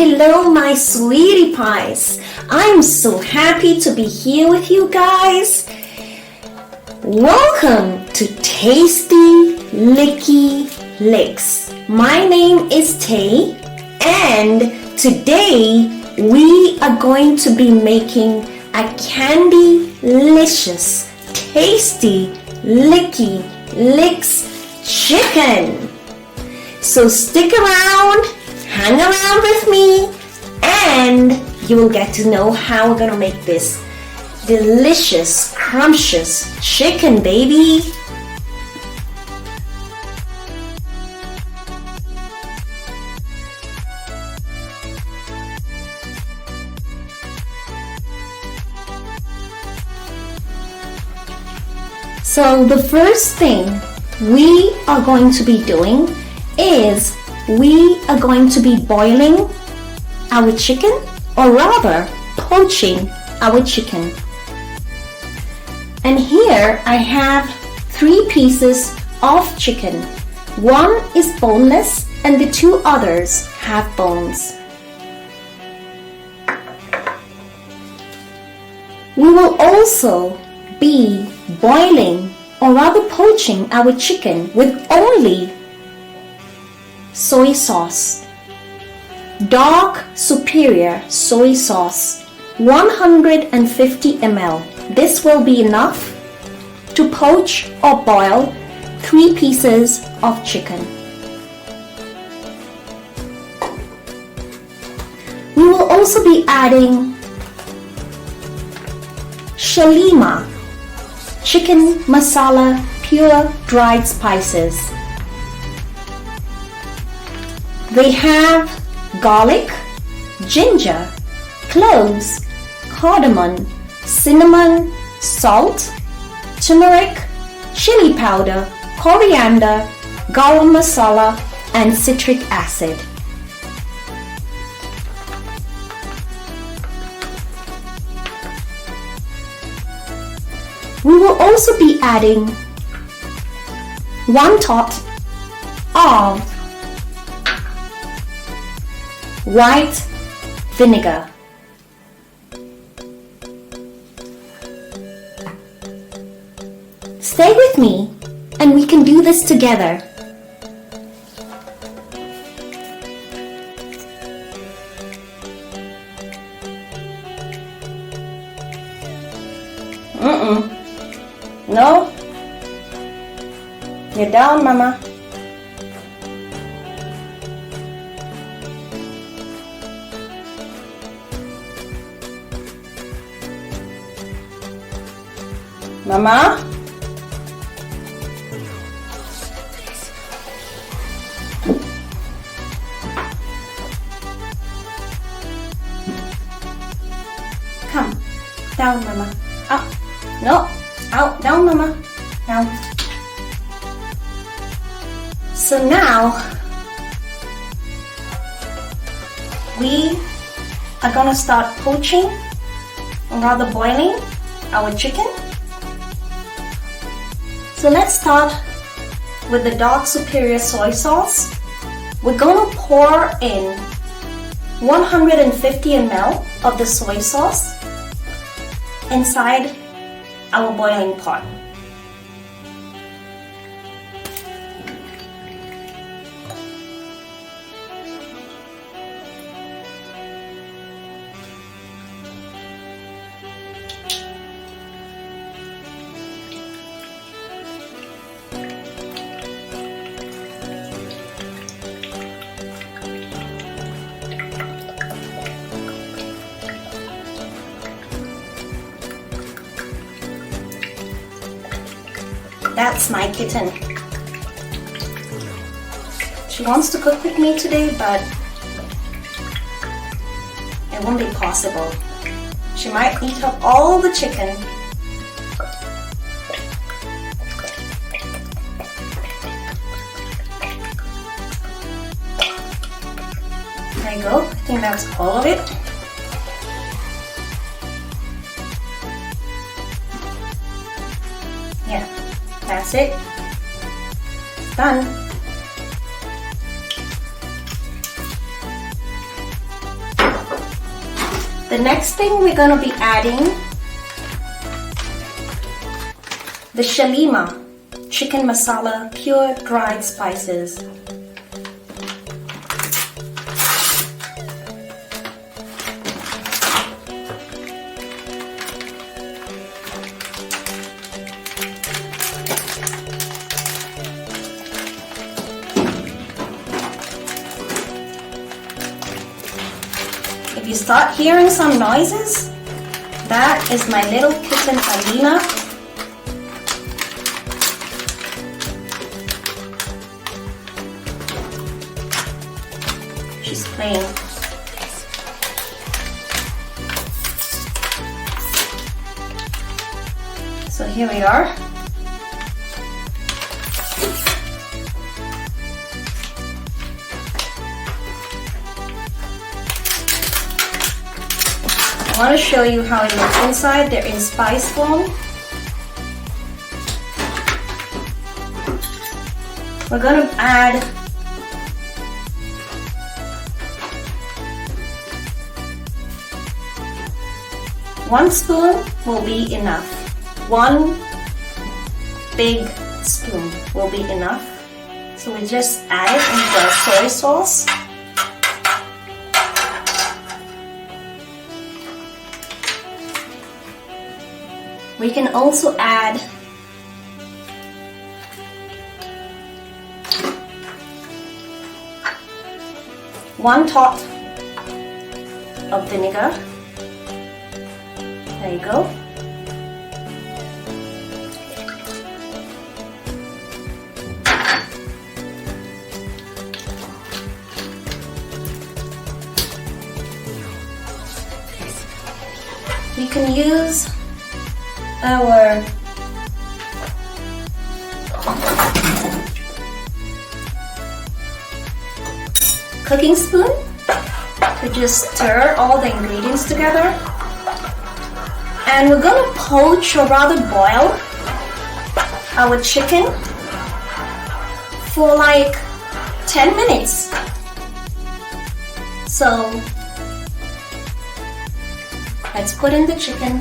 hello my sweetie pies. I'm so happy to be here with you guys. Welcome to Tasty Licky Licks. My name is Tay and today we are going to be making a candy-licious, tasty, licky licks chicken. So stick around, hang around with me, and you will get to know how we're gonna make this delicious, scrumptious chicken, baby. So the first thing we are going to be doing is we are going to be boiling our chicken, or rather poaching our chicken. And here I have 3 pieces of chicken. One is boneless and the 2 others have bones. We will also be boiling, or rather poaching our chicken with only soy sauce. Dark Superior soy sauce, 150 ml. This will be enough to poach or boil 3 pieces of chicken. We will also be adding Shalima chicken masala pure dried spices. They have garlic, ginger, cloves, cardamom, cinnamon, salt, turmeric, chili powder, coriander, garam masala, and citric acid. We will also be adding 1 tot of white vinegar. Stay with me and we can do this together. No? You're down, Mama. Mama? Come. Down, Mama. Up. No. Out. Down, Mama. Down. So now, we are gonna start poaching, or rather boiling, our chicken. So let's start with the Dark Superior soy sauce. We're gonna pour in 150 ml of the soy sauce inside our boiling pot. That's my kitten. She wants to cook with me today, but it won't be possible. She might eat up all the chicken. There you go. I think that's all of it. Yeah. That's it. Done. The next thing we're going to be adding the Shalima chicken masala pure dried spices. If you start hearing some noises, that is my little kitten Alina. She's playing. So here we are. I want to show you how it looks inside. They're in spice form. We're going to add one spoon will be enough. One big spoon will be enough. So we just add it into our soy sauce. We can also add one tot of vinegar. There you go. We can use our cooking spoon to just stir all the ingredients together. And we're gonna poach, or rather boil, our chicken for like 10 minutes. So let's put in the chicken.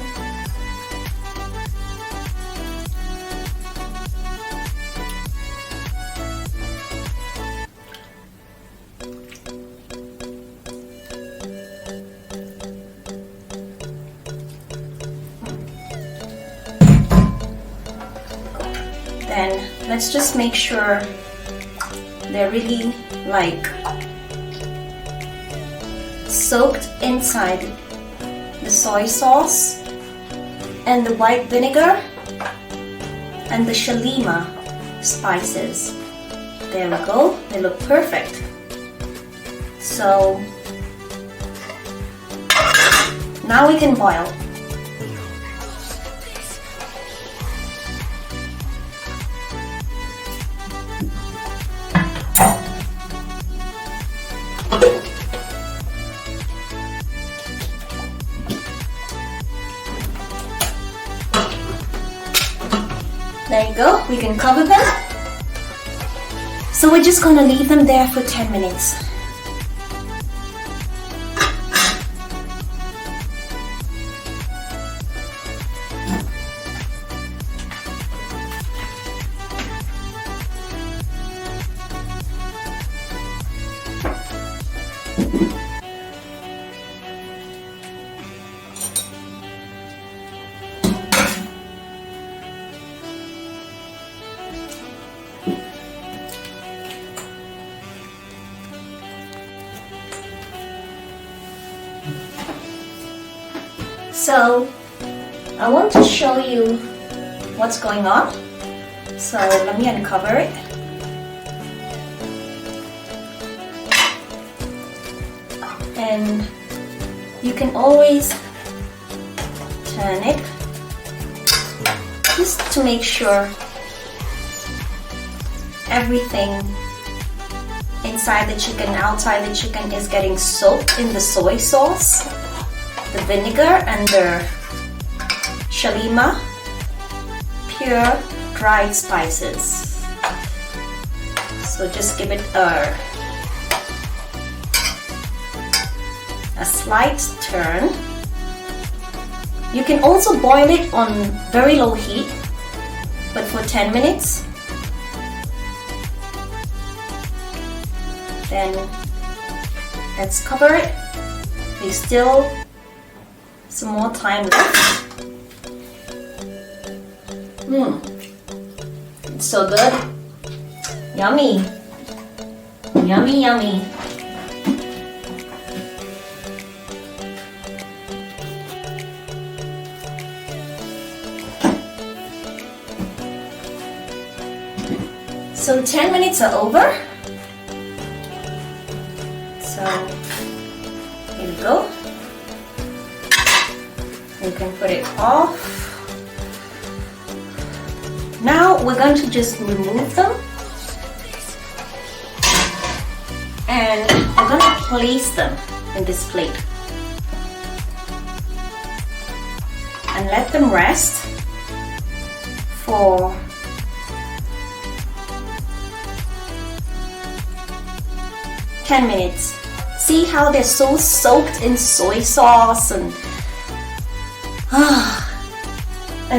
Then let's just make sure they're really like soaked inside the soy sauce and the white vinegar and the Shalima spices. There we go, they look perfect. So now we can boil. There you go, we can cover them. So we're just gonna leave them there for 10 minutes. So I want to show you what's going on. So let me uncover it. And you can always turn it just to make sure everything inside the chicken, outside the chicken is getting soaked in the soy sauce, the vinegar and the Shalima pure dried spices. So just give it a slight turn You can also boil it on very low heat, but for 10 minutes. Then let's cover it. There's still some more time left. It's so good. Yummy. Yummy, yummy. So 10 minutes are over. So here we go. You can put it off. Now we're going to just remove them. And I'm going to place them in this plate. And let them rest for 10 minutes. See how they're so soaked in soy sauce and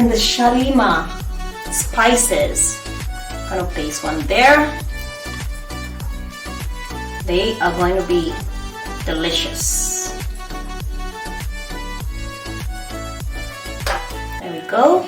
the shalima spices. I'm gonna place one there. They are going to be delicious. There we go.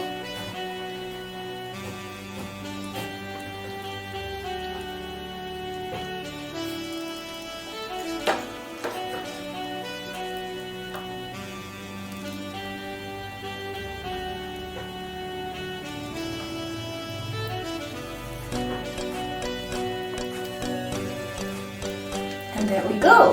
And there we go.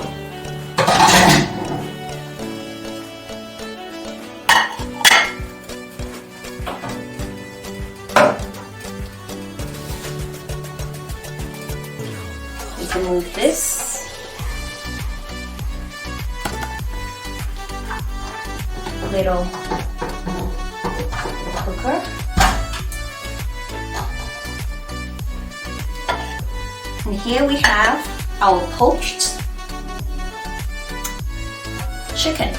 We can move this. Little cooker. And here we have our poached chicken.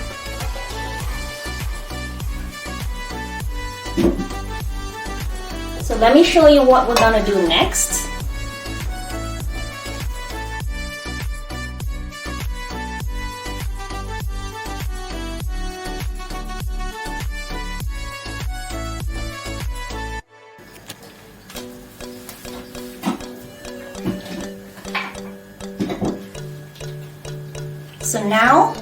So let me show you what we're gonna do next. So now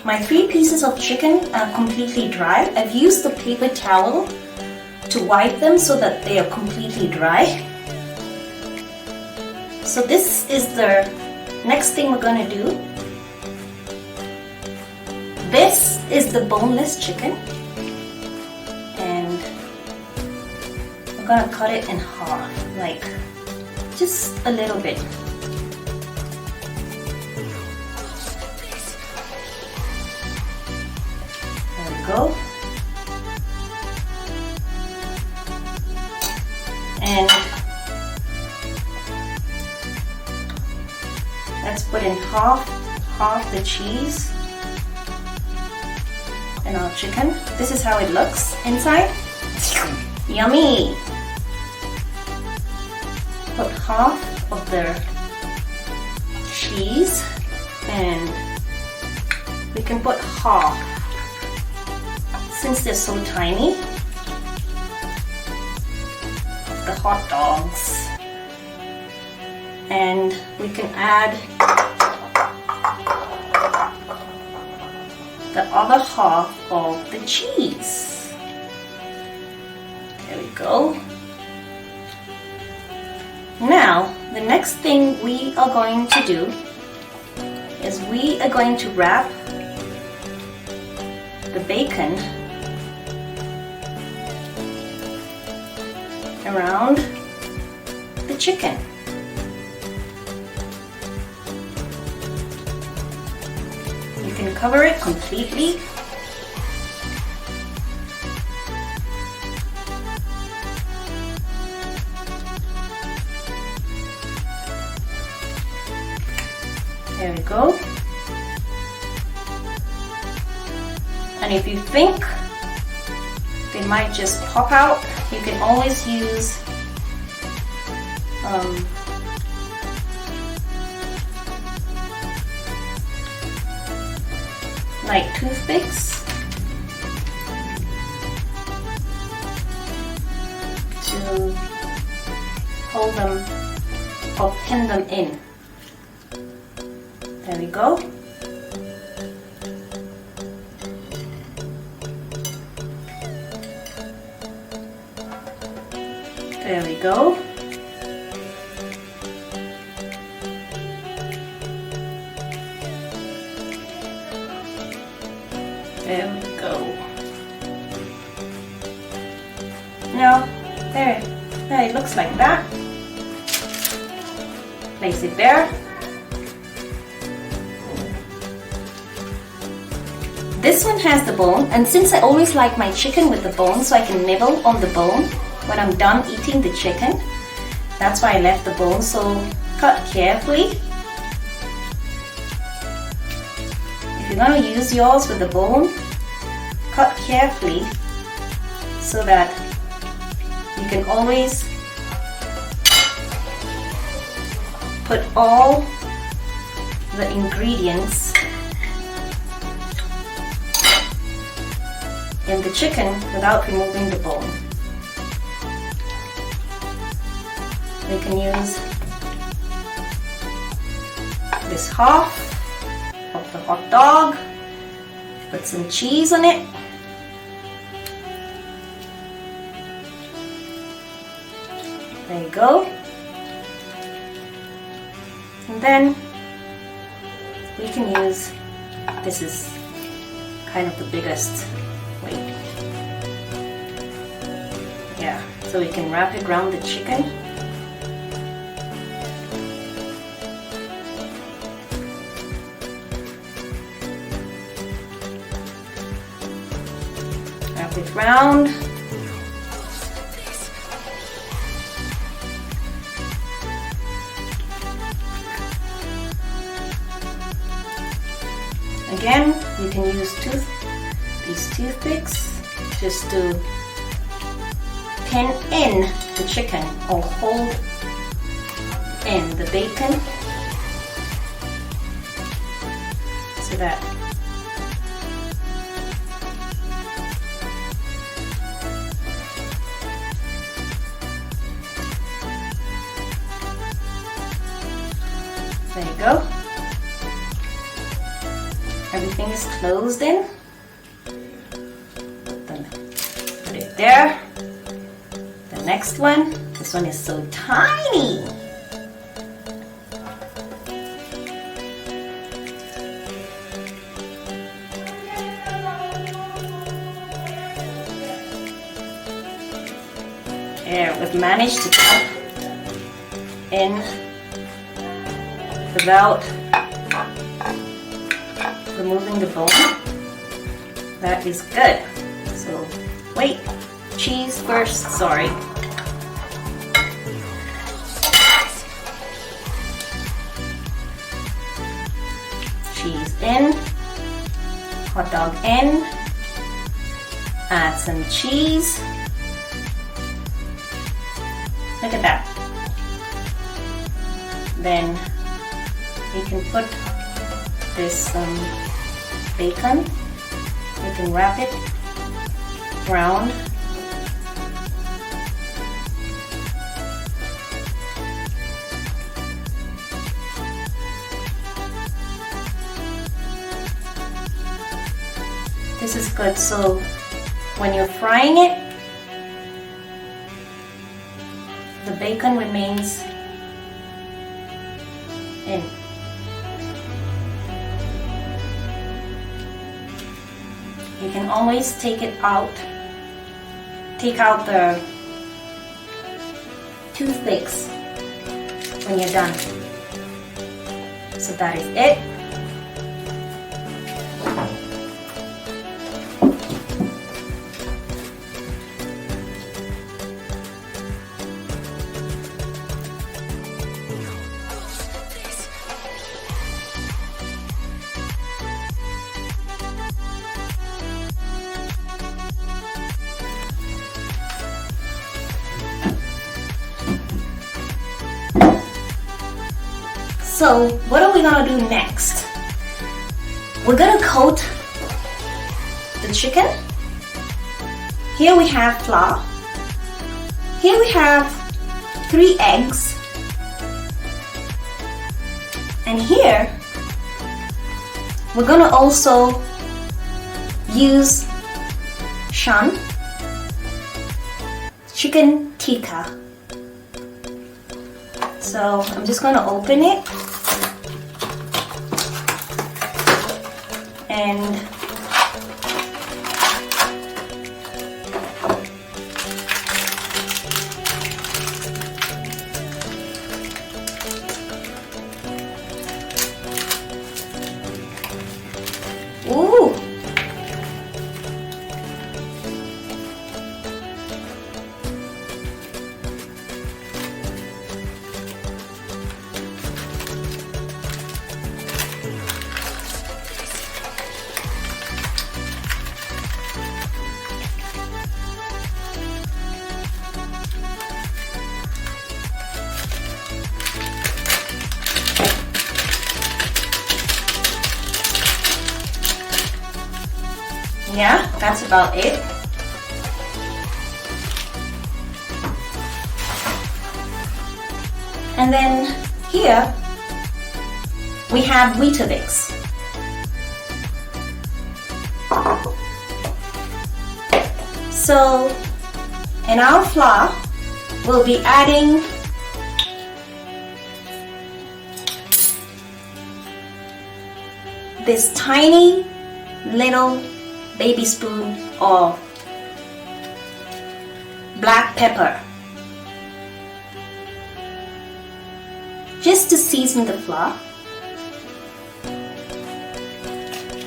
my 3 pieces of chicken are completely dry. I've used the paper towel to wipe them so that they are completely dry. So this is the next thing we're going to do. This is the boneless chicken, and we're going to cut it in half, like just a little bit. Go. And let's put in half the cheese and our chicken. This is how it looks inside. Yummy! Put half of the cheese, and we can put half, since they're so tiny, of the hot dogs. And we can add the other half of the cheese. There we go. Now, the next thing we are going to do is we are going to wrap the bacon around the chicken. You can cover it completely. There we go. And if you think they might just pop out, you can always use like toothpicks to hold them or pin them in. There we go. There we go. There we go. Now, there it looks like that. Place it there. This one has the bone, and since I always like my chicken with the bone, so I can nibble on the bone when I'm done eating the chicken, that's why I left the bone. So cut carefully. If you're going to use yours with the bone, cut carefully so that you can always put all the ingredients in the chicken without removing the bone. We can use this half of the hot dog, put some cheese on it. There you go. And then we can use, this is kind of the biggest, wait. Yeah, so we can wrap it around the chicken. Wrap it round. Again, you can use these toothpicks just to pin in the chicken or hold in the bacon so that there you go. Everything is closed in. Put it there. The next one, this one is so tiny. There, we've managed to cut in without removing the bone. That is good. So wait, cheese first, sorry. Cheese in, hot dog in, add some cheese. Look at that. Then you can put this bacon, you can wrap it round. This is good, so when you're frying it, the bacon remains in. You can always take it out, take out the toothpicks when you're done. So that is it. So what are we gonna do next? We're gonna coat the chicken. Here we have flour. Here we have 3 eggs. And here we're gonna also use shan, chicken tikka. So I'm just gonna open it and ooh. Yeah, that's about it. And then here we have Weetabix. So in our flour, we'll be adding this tiny little baby spoon of black pepper, just to season the flour.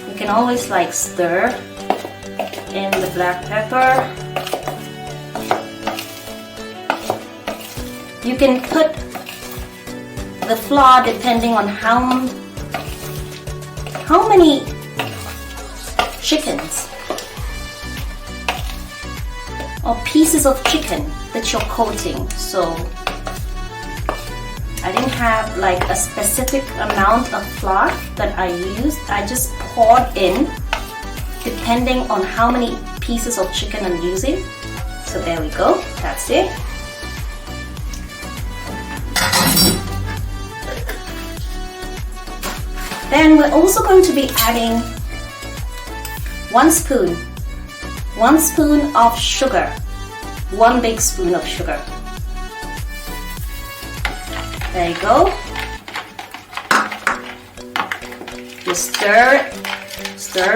You can always like stir in the black pepper. You can put the flour depending on how many chickens or pieces of chicken that you're coating. So I didn't have like a specific amount of flour that I used. I just poured in depending on how many pieces of chicken I'm using. So there we go, that's it. Then we're also going to be adding 1 spoon of sugar, 1 big spoon of sugar. There you go. Just stir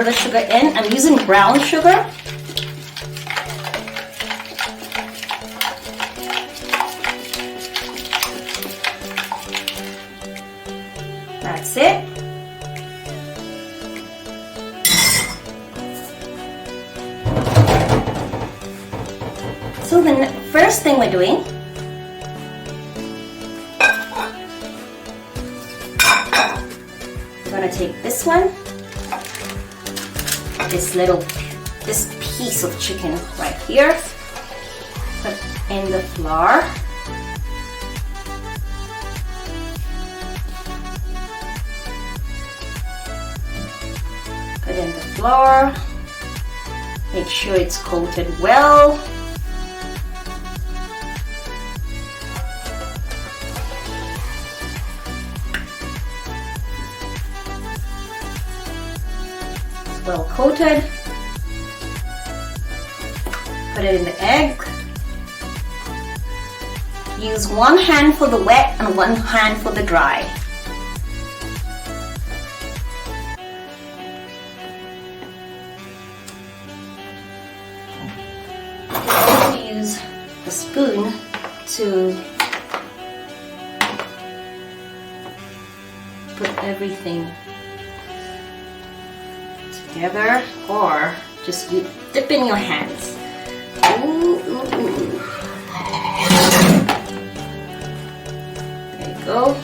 the sugar in. I'm using brown sugar. That's it. So the first thing we're doing, we're gonna take this one, this piece of chicken right here, put in the flour. Put in the flour. Make sure it's coated well. Well coated. Put it in the egg. Use 1 hand for the wet and 1 hand for the dry. Use the spoon to put everything together, or just you dip in your hands. Ooh, ooh, ooh. There you go.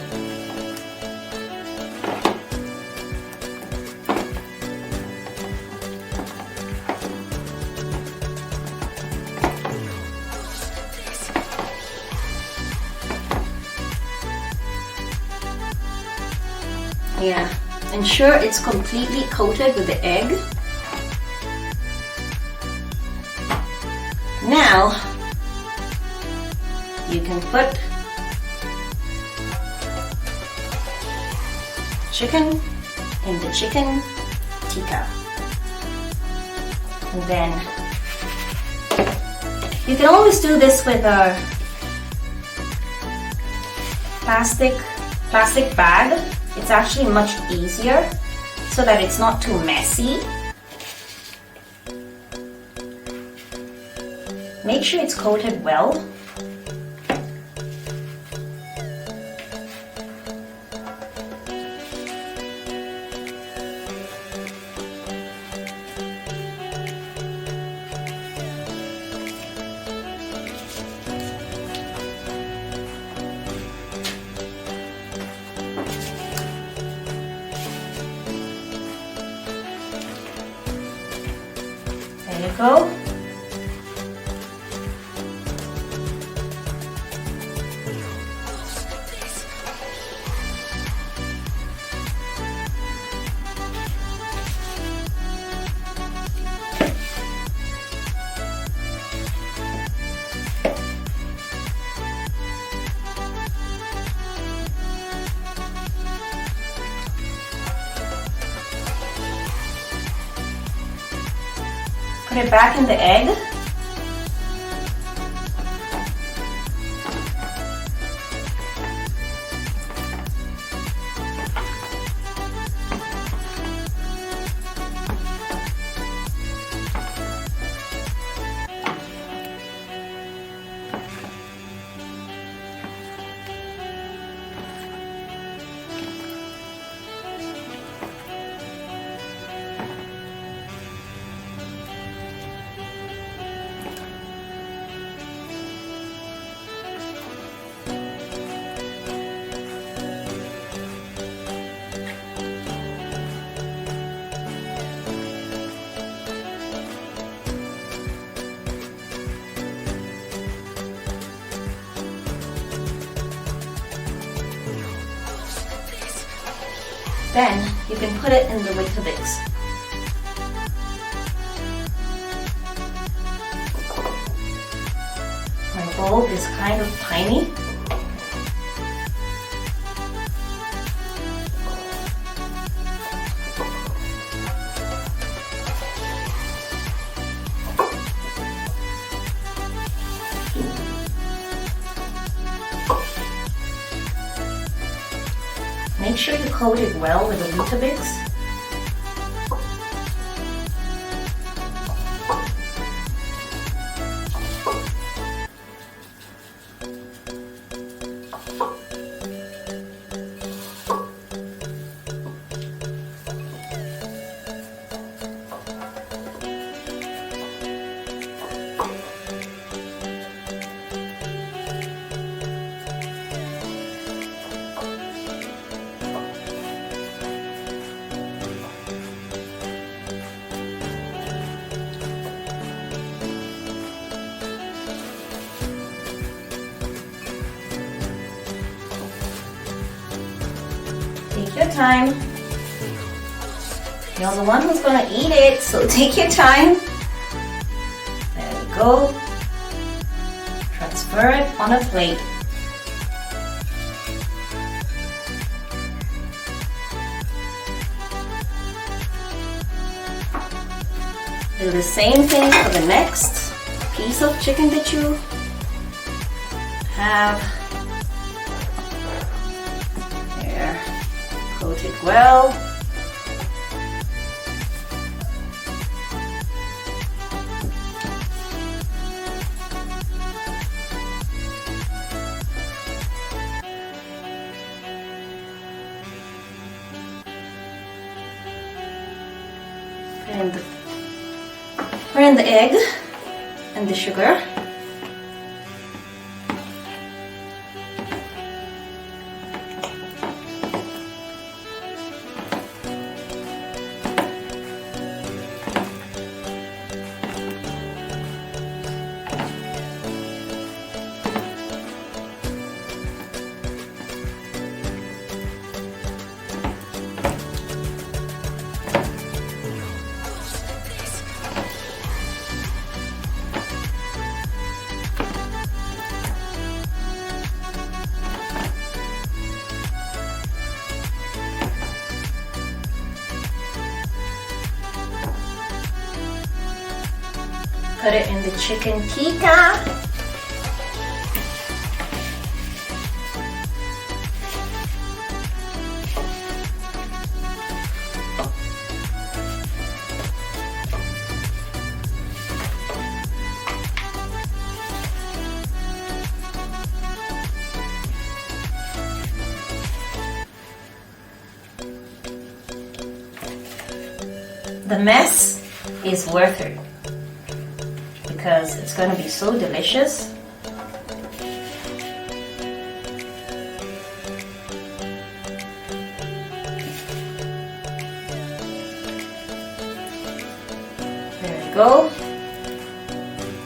Ensure it's completely coated with the egg. Now, you can put chicken in the chicken tikka. And then, you can always do this with a plastic bag. It's actually much easier so that it's not too messy. Make sure it's coated well. There you go. Put it back in the egg. Then you can put it in the Weetabix. My bowl is kind of tiny. Make sure you coat it well with the Weetabix. Take your time. You're the one who's gonna eat it, so take your time. There we go. Transfer it on a plate. Do the same thing for the next piece of chicken that you have. There. Coat it well. Put in the egg and the sugar. Put it in the chicken tikka. The mess is worth it because it's going to be so delicious. There you go.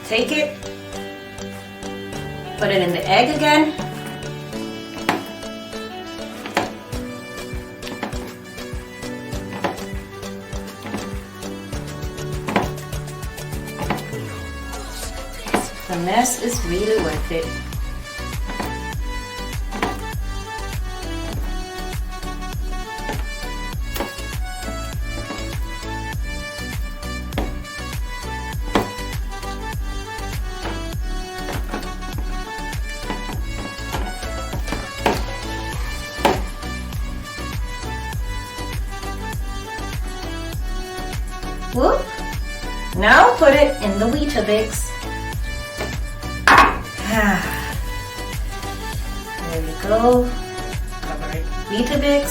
Take it, put it in the egg again. The mess is really worth it. Whoop. Now put it in the Weetabix. There you go. Cover it with Weetabix.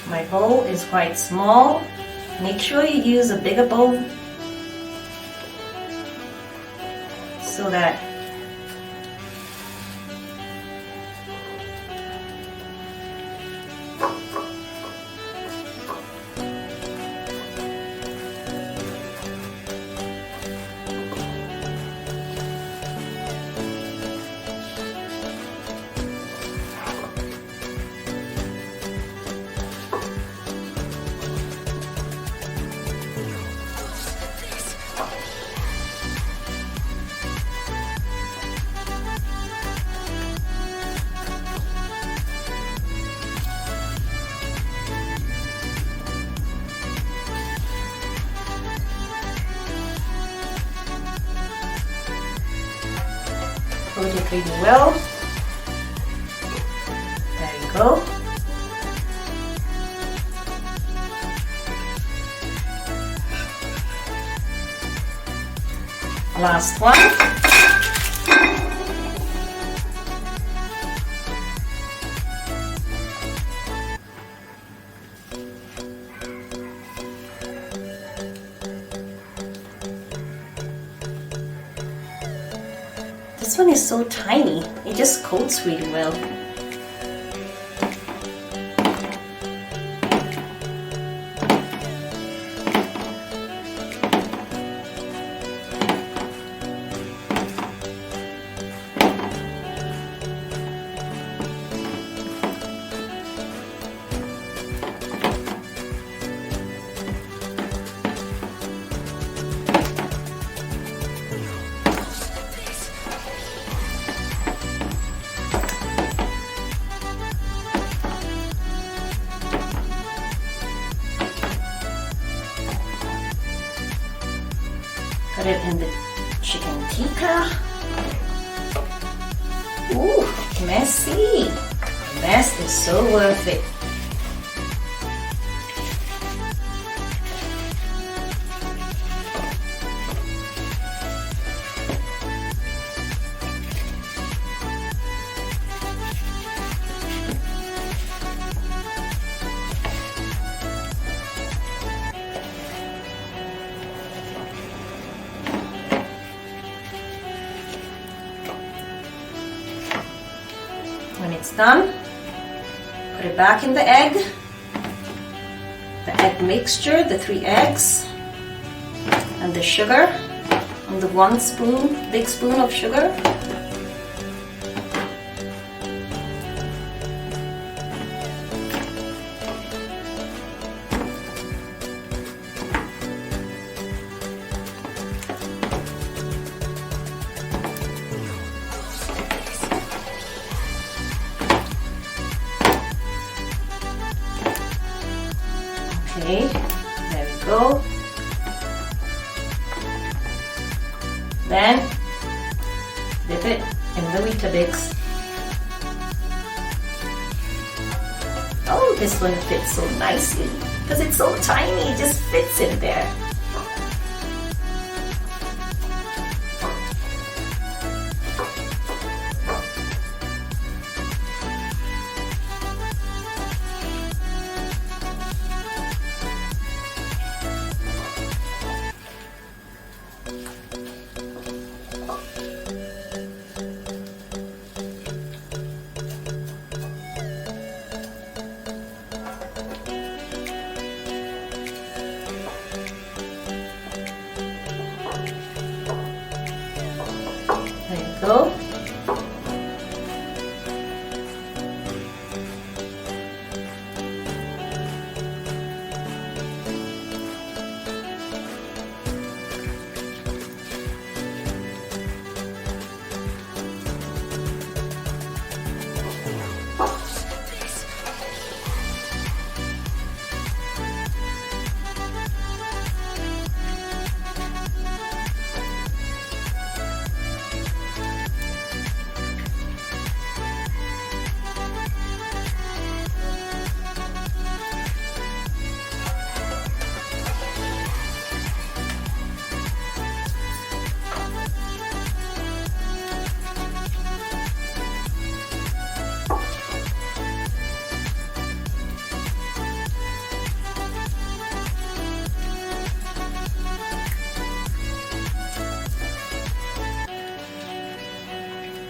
My bowl is quite small. Make sure you use a bigger bowl so that coat it really well. There you go. Last one. This one is so tiny, it just coats really well. Put it in the chicken tikka. Ooh, messy. The mess is so worth it. When it's done, put it back in the egg mixture, the 3 eggs, and the sugar, and the 1 big spoon of sugar. Okay, there we go. Then dip it in the Weetabix. Oh, this one fits so nicely because it's so tiny, it just fits in there. There you go.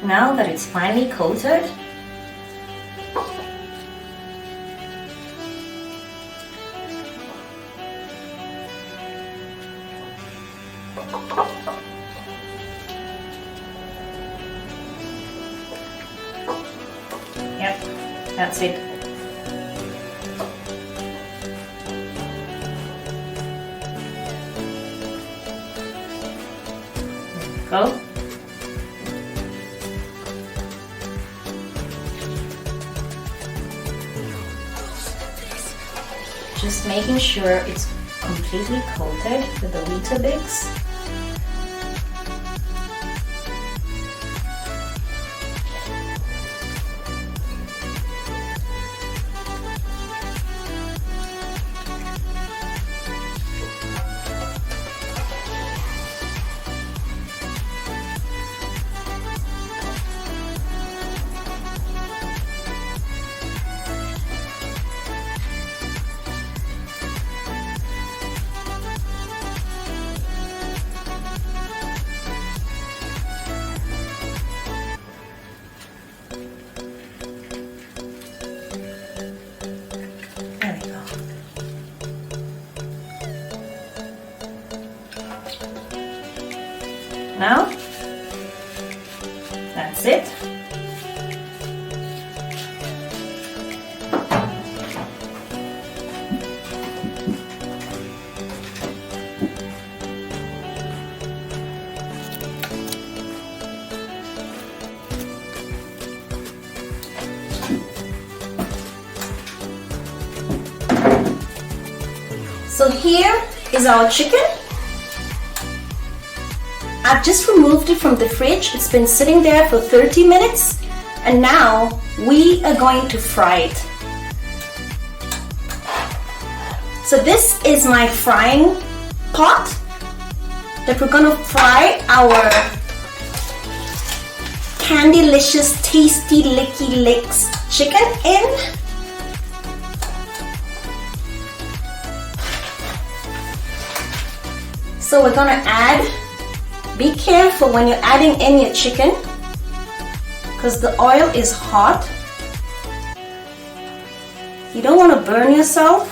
Now that it's finally coated, yep, that's it. There we go. Just making sure it's completely coated with the Weetabix. Now, that's it. So here is our chicken. I've just removed it from the fridge. It's been sitting there for 30 minutes and now we are going to fry it. So this is my frying pot that we're gonna fry our Candylicious Tasty Licky Licks chicken in. So we're gonna add, be careful when you're adding in your chicken because the oil is hot. You don't want to burn yourself.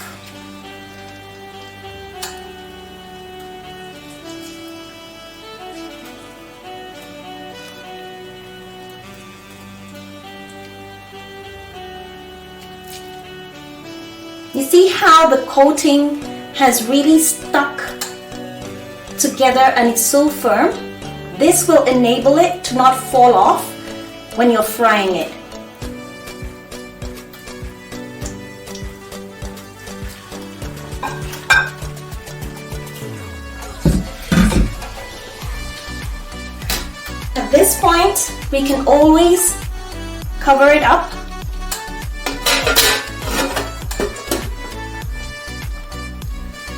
You see how the coating has really stuck together and it's so firm? This will enable it to not fall off when you're frying it. this point, we can always cover it up.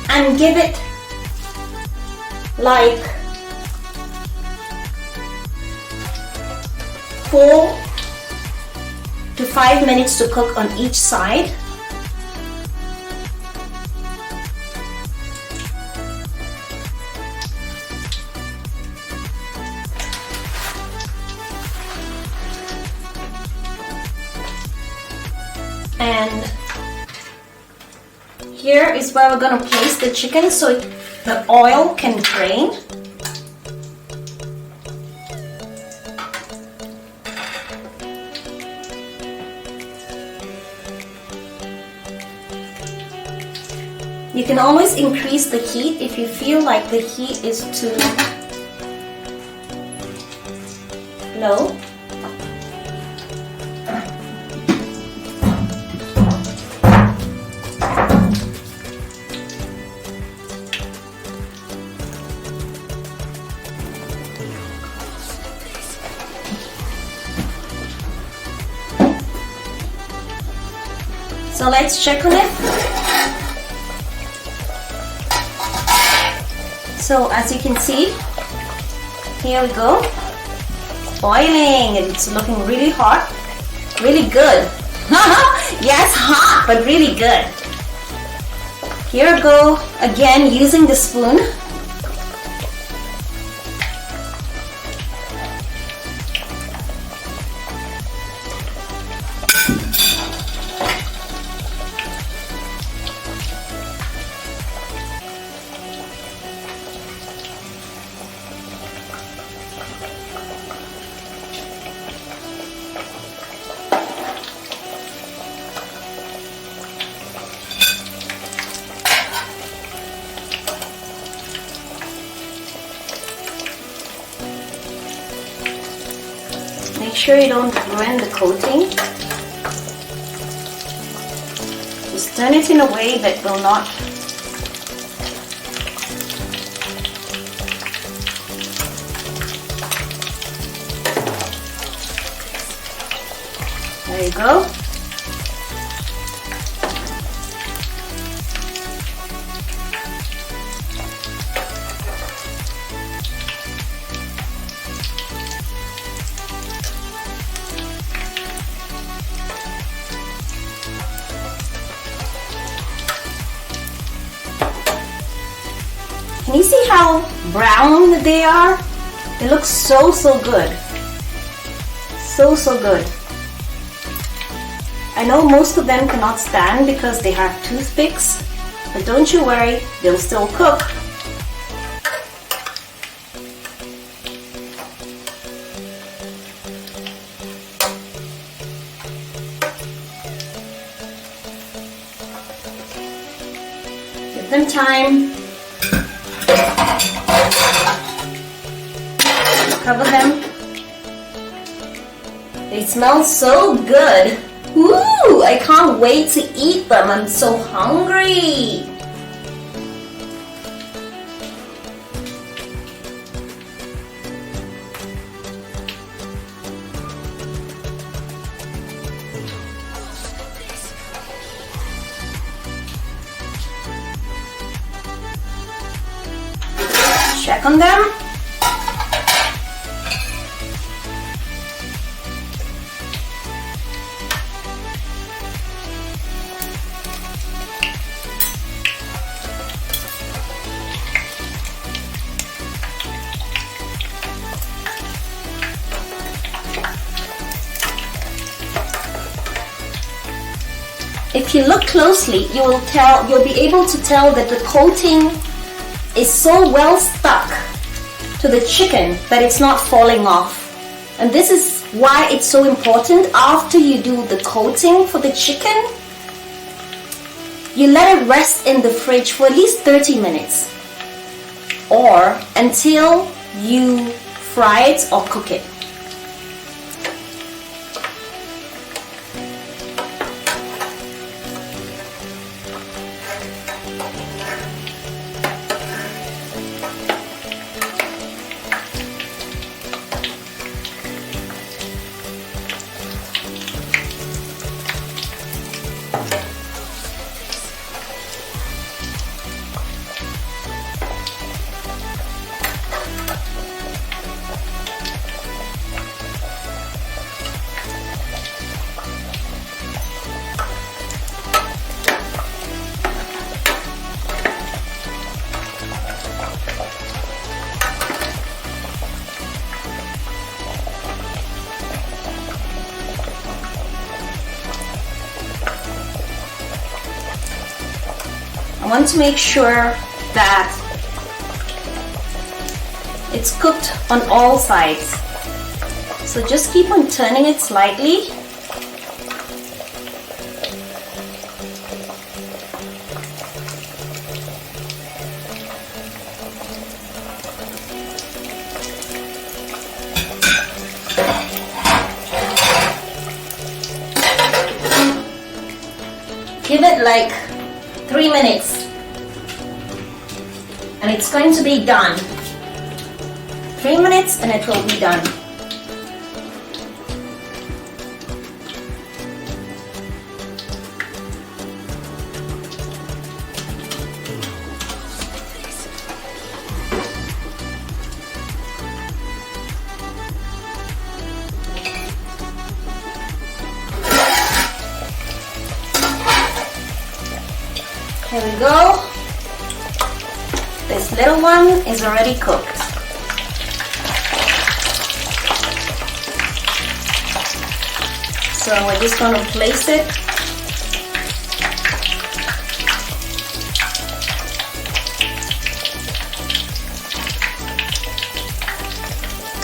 And give it like 4 to 5 minutes to cook on each side. And here is where we're going to place the chicken so the oil can drain. You can always increase the heat if you feel like the heat is too low. So let's check on it. So as you can see, here we go. Boiling, and it's looking really hot. Really good. Yes, hot, but really good. Here we go, again using the spoon. Make sure you don't ruin the coating. Just turn it in a way that will not there you go. Can you see how brown they are? They look so good. So good. I know most of them cannot stand because they have toothpicks, but don't you worry, they'll still cook. Give them time. Cover them. They smell so good. Ooh, I can't wait to eat them. I'm so hungry. Check on them. If you look closely, you'll be able to tell that the coating is so well stuck to the chicken that it's not falling off. And this is why it's so important. After you do the coating for the chicken, you let it rest in the fridge for at least 30 minutes or until you fry it or cook it. I want to make sure that it's cooked on all sides. So just keep on turning it slightly. Give it like 3 minutes and it's going to be done. 3 minutes and it will be done. Here we go. This little one is already cooked. So we're just going to place it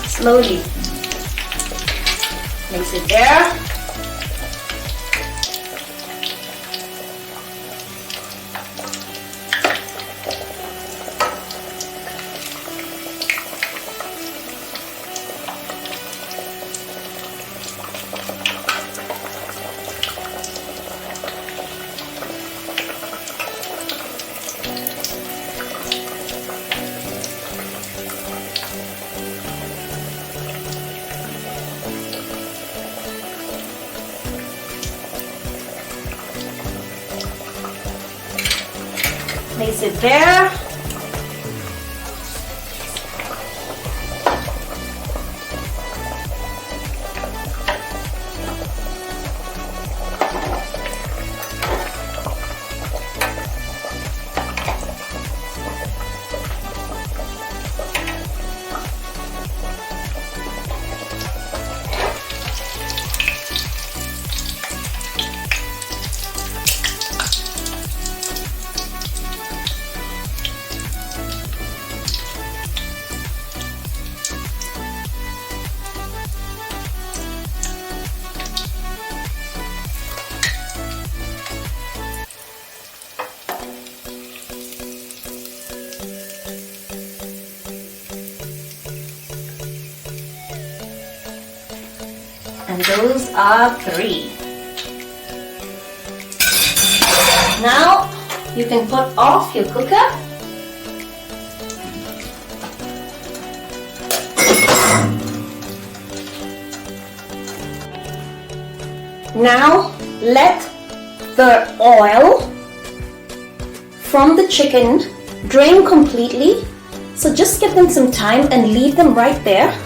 slowly. Place it there. Place it there. And those are 3. Now you can put off your cooker. Now let the oil from the chicken drain completely. So just give them some time and leave them right there.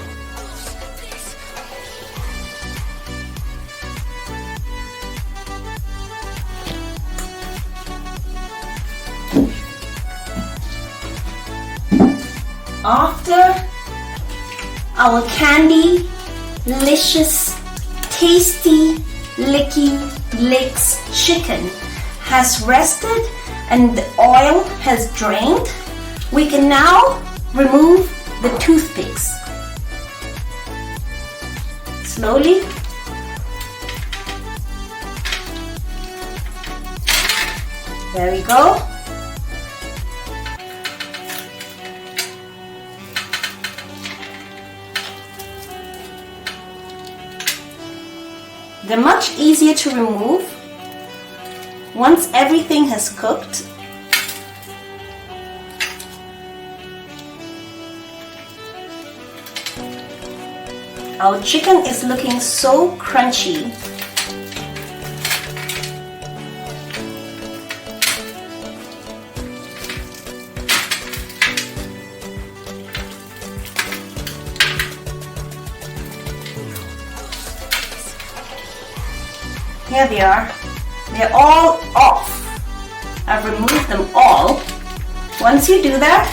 After our candy, delicious, tasty, licky licks chicken has rested and the oil has drained, we can now remove the toothpicks. Slowly. There we go. They're much easier to remove once everything has cooked. Our chicken is looking so crunchy. Here they are. They're all off. I've removed them all. Once you do that,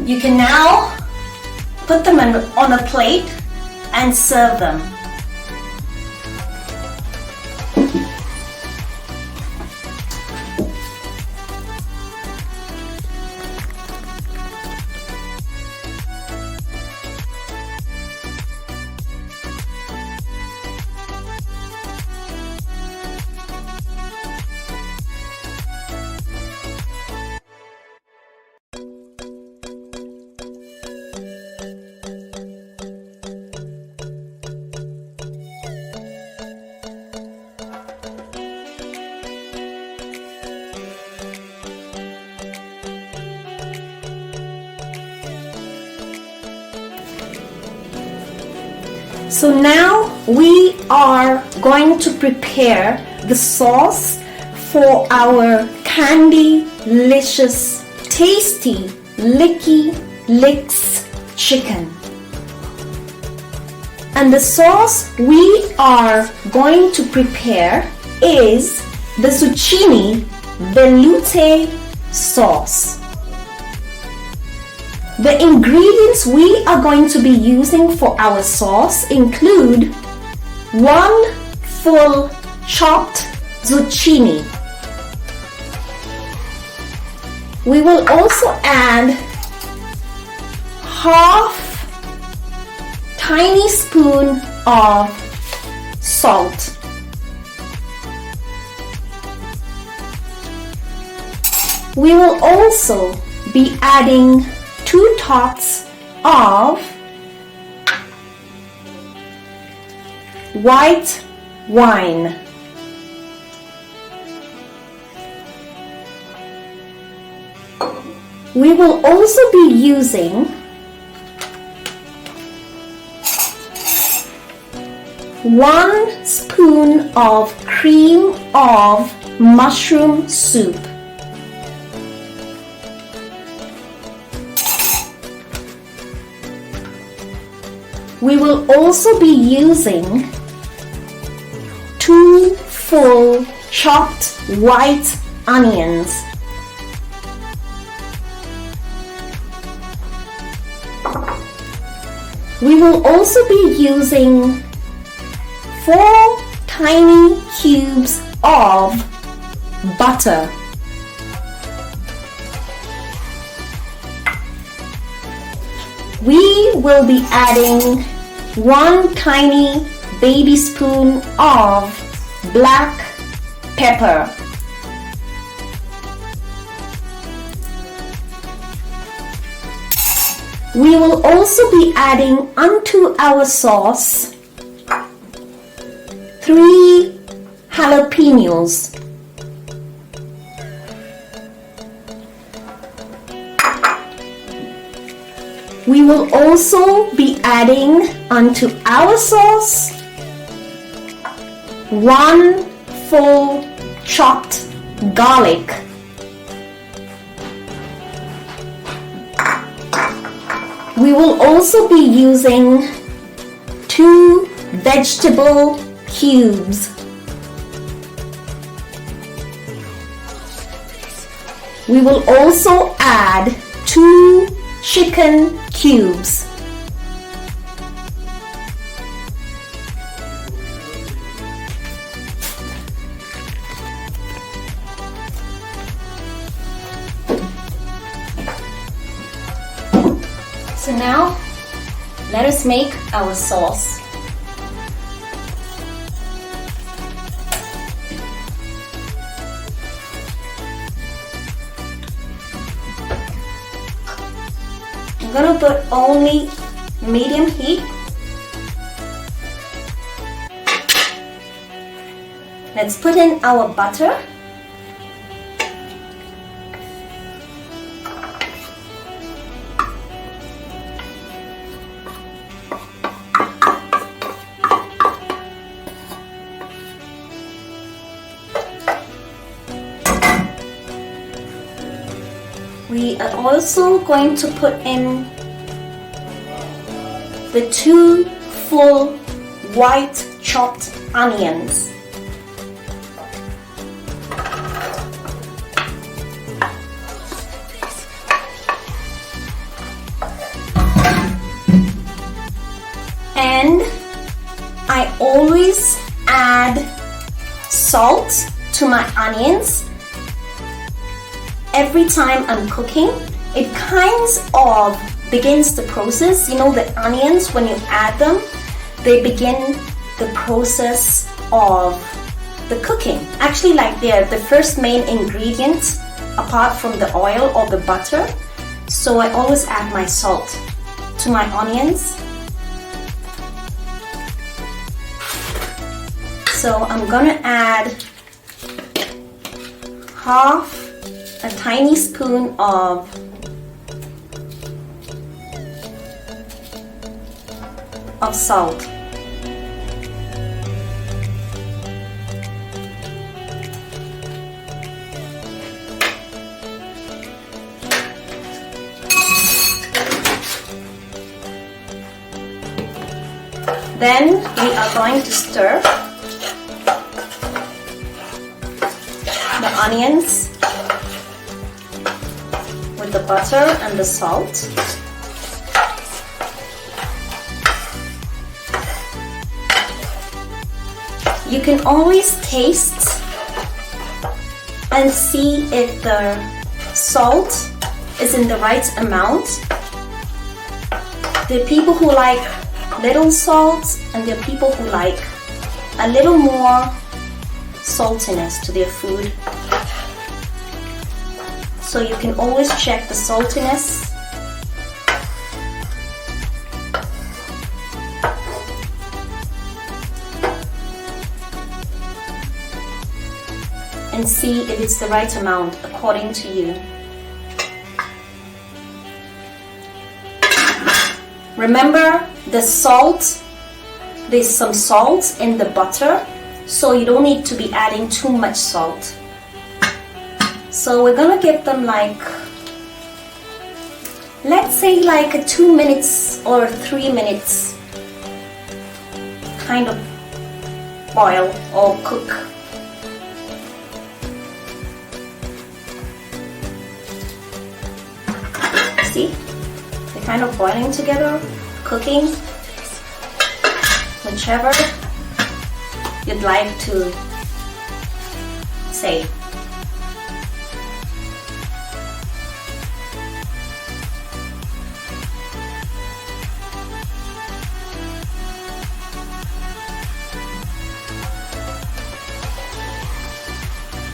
you can now put them on a plate and serve them. So now we are going to prepare the sauce for our candy-licious, tasty Licky Licks chicken. And the sauce we are going to prepare is the zucchini veloute sauce. The ingredients we are going to be using for our sauce include 1 full chopped zucchini. We will also add half tiny spoon of salt. We will also be adding 2 tots of white wine. We will also be using 1 spoon of cream of mushroom soup. We will also be using 2 full chopped white onions. We will also be using 4 tiny cubes of butter. We will be adding 1 tiny baby spoon of black pepper. We will also be adding onto our sauce 3 jalapenos. We will also be adding onto our sauce 1 full chopped garlic. We will also be using 2 vegetable cubes. We will also add 2 chicken cubes. So now, let us make our sauce. I'm gonna put only medium heat. Let's put in our butter. We are also going to put in the 2 full white chopped onions. And I always add salt to my onions every time I'm cooking. It kinds of begins the process. You know, the onions, when you add them, they begin the process of the cooking. Actually, like they're the first main ingredient apart from the oil or the butter. So I always add my salt to my onions. So I'm gonna add half a tiny spoon of salt. Then we are going to stir the onions with the butter and the salt. You can always taste and see if the salt is in the right amount. There are people who like little salt, and there are people who like a little more saltiness to their food. So you can always check the saltiness. And see if it's the right amount according to you. Remember the salt, there's some salt in the butter, so you don't need to be adding too much salt. So we're gonna give them like, let's say like a 2 minutes or 3 minutes kind of boil or cook. See? They're kind of boiling together, cooking, whichever you'd like to say.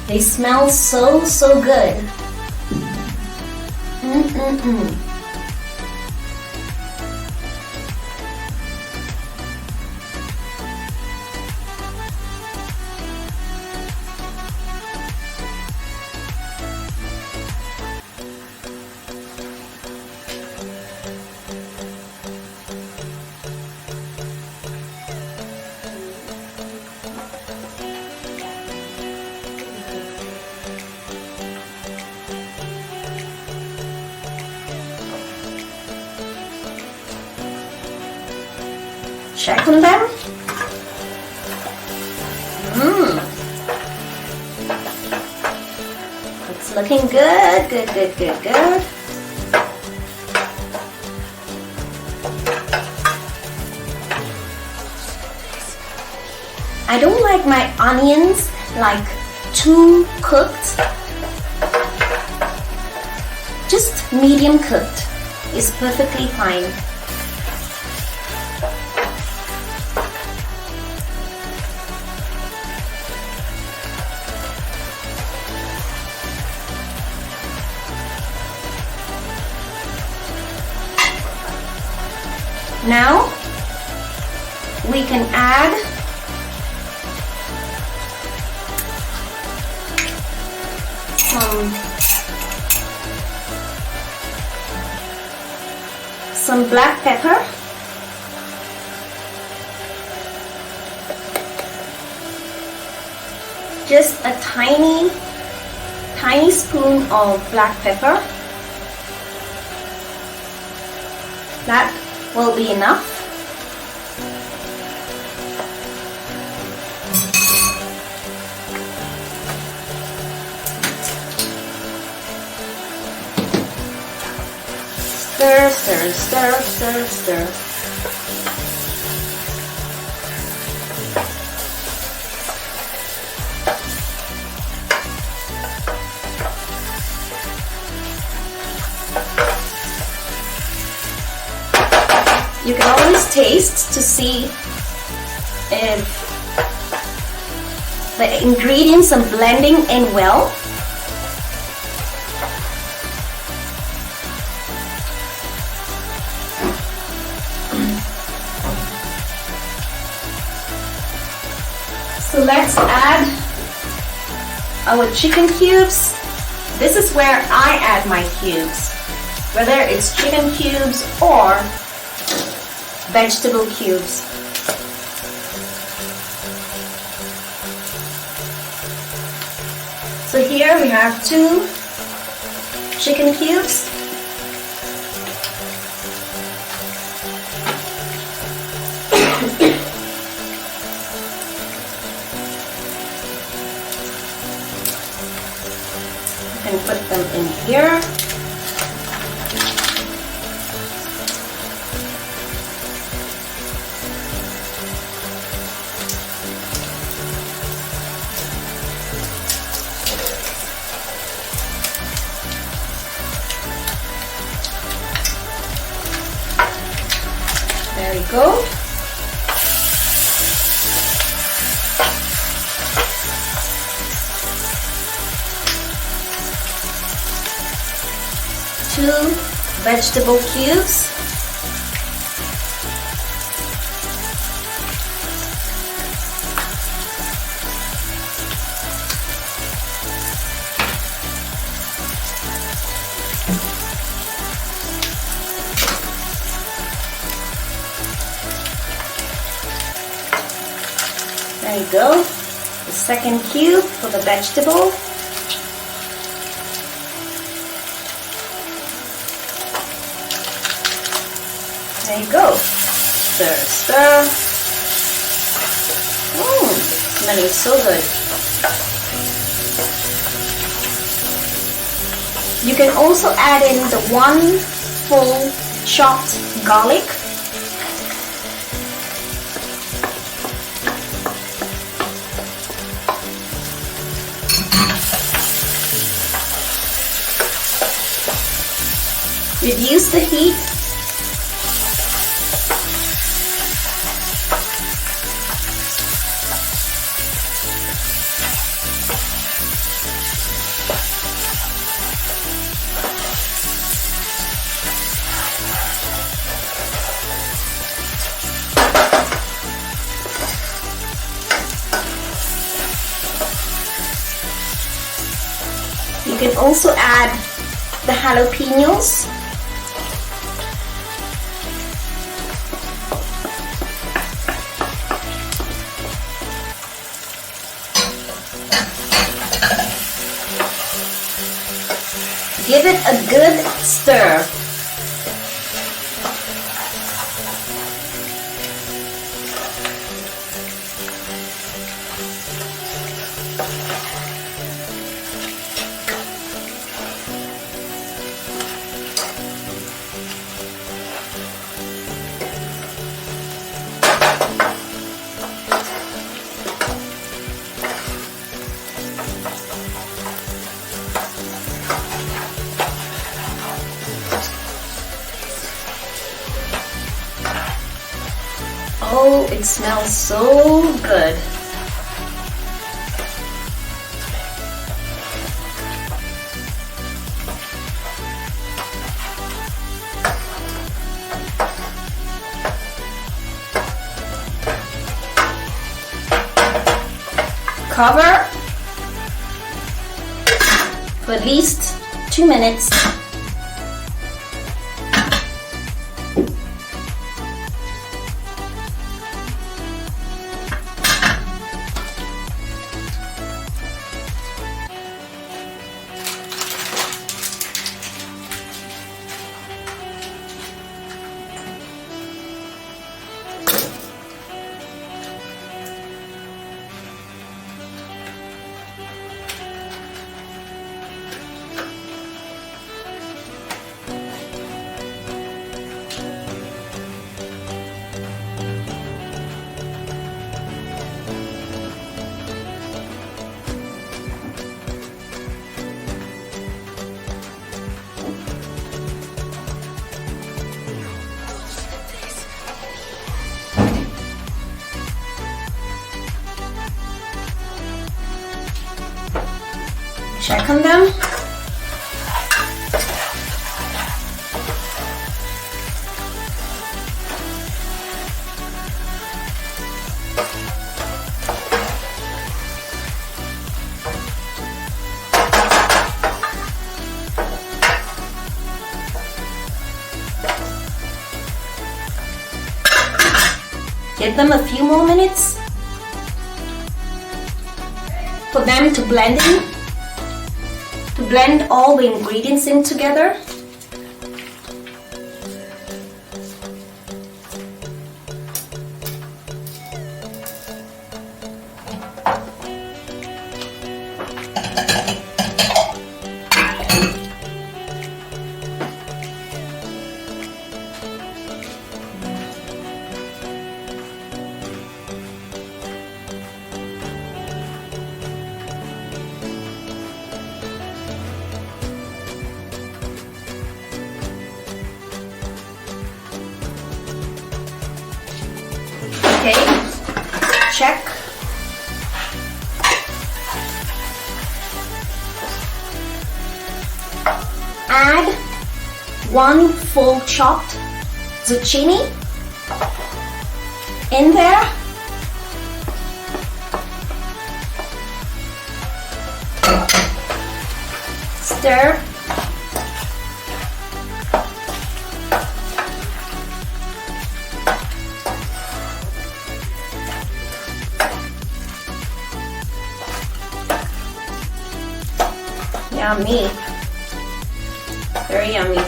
They smell so good. Check on them. It's looking good. I don't like my onions like too cooked. Just medium cooked is perfectly fine. Now we can add some black pepper, just a tiny spoon of black pepper. That will be enough. Stir. You can always taste to see if the ingredients are blending in well. So let's add our chicken cubes. This is where I add my cubes, whether it's chicken cubes or vegetable cubes. So here we have 2 chicken cubes. and put them in here. There you go. Two vegetable cubes. There you go. The second cube for the vegetable. There you go. Stir, stir. Smelling so good. You can also add in the 1 full chopped garlic. Reduce the heat. You can also add the jalapenos. Give it a good stir. Oh, it smells so good. Cover for at least 2 minutes. Check on them. Give them a few more minutes for them to blend in. To blend all the ingredients in together. check. Add 1 full chopped zucchini in there. Stir. Yummy. Very yummy.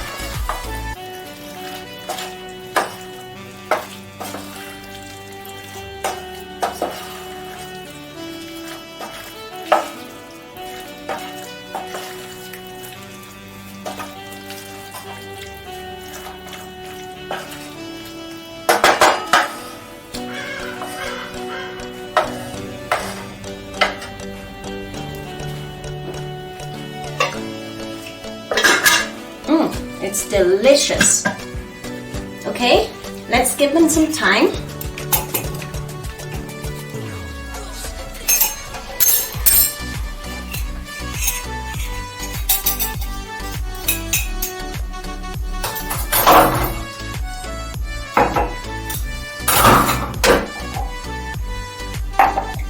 It's delicious. Okay, let's give them some time.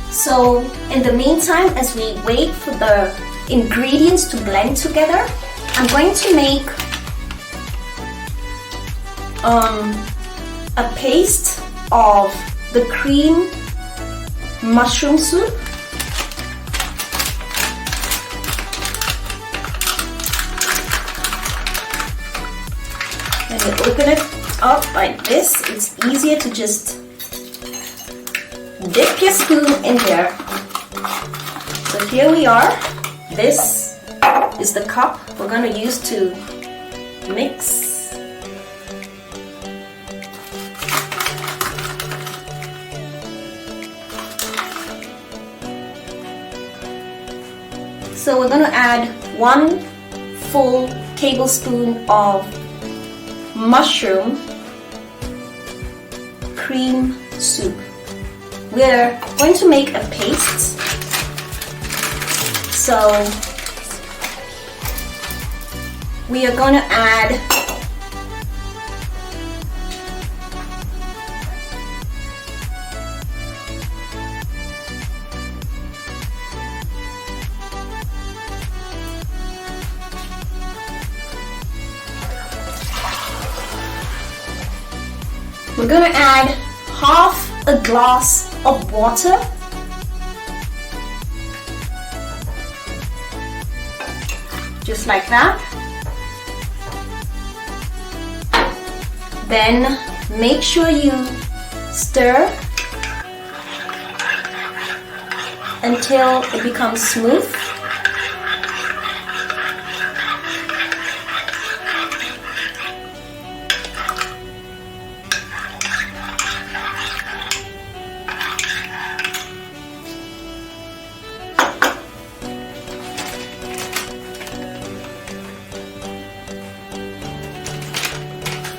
So in the meantime, as we wait for the ingredients to blend together, I'm going to make a paste of the cream mushroom soup. When you open it up like this, it's easier to just dip your spoon in there. So here we are. This is the cup we're going to use to mix. So we're going to add 1 full tablespoon of mushroom cream soup. We're going to make a paste. So we are going to add half a glass of water. Just like that. Then make sure you stir until it becomes smooth.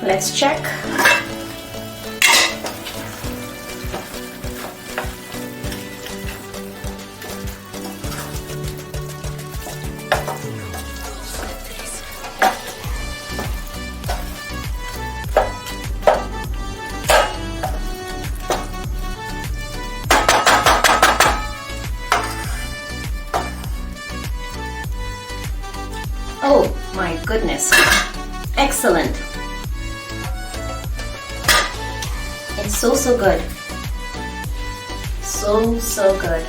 Let's check. Oh my goodness. Excellent. It's so good. So good.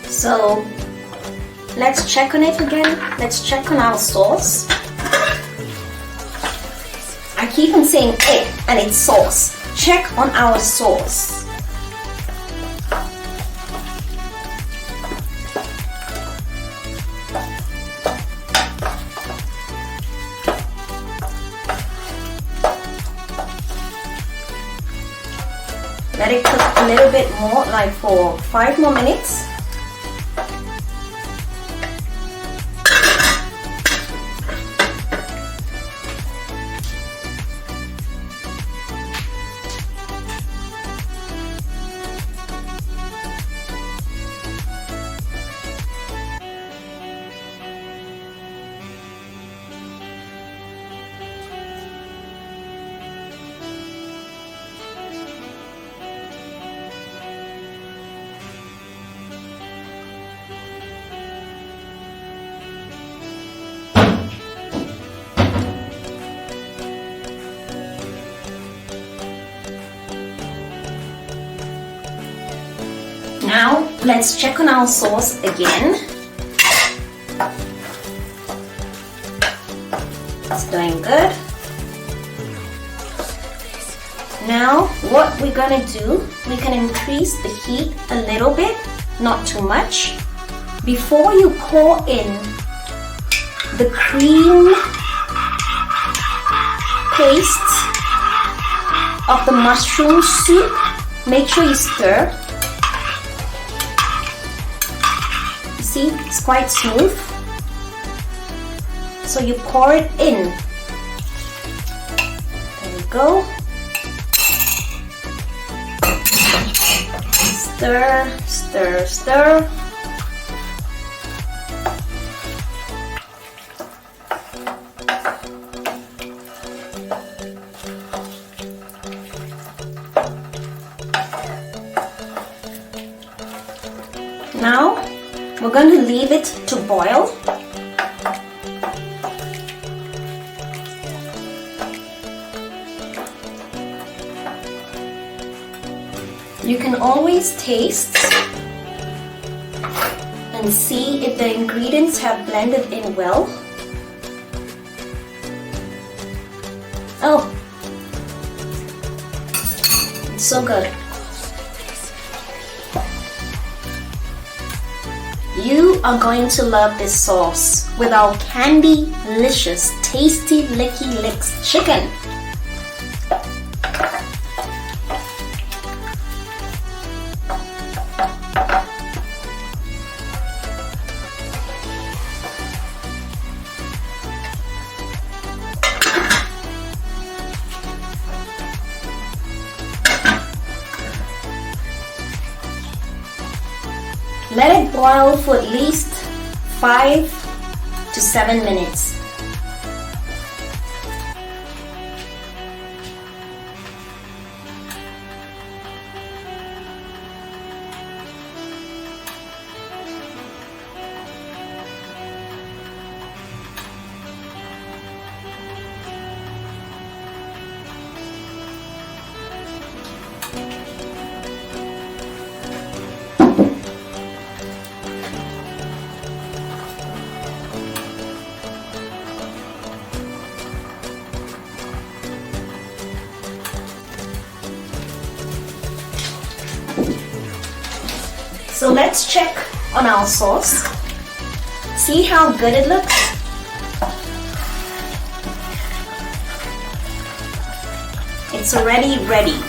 So let's check on it again. Let's check on our sauce. I keep on saying it and it's sauce. Check on our sauce. Let it cook a little bit more, like for 5 more minutes. Now, let's check on our sauce again. It's doing good. Now, what we're gonna do, we can increase the heat a little bit, not too much. Before you pour in the cream paste of the mushroom soup, make sure you stir. See, it's quite smooth. So you pour it in. There we go. Stir, stir, stir. Now, we're going to leave it to boil. You can always taste and see if the ingredients have blended in well. Oh, it's so good. You are going to love this sauce with our candy-licious, tasty Licky Licks chicken. Let it boil for at least 5 to 7 minutes. So let's check on our sauce. See how good it looks? It's already ready.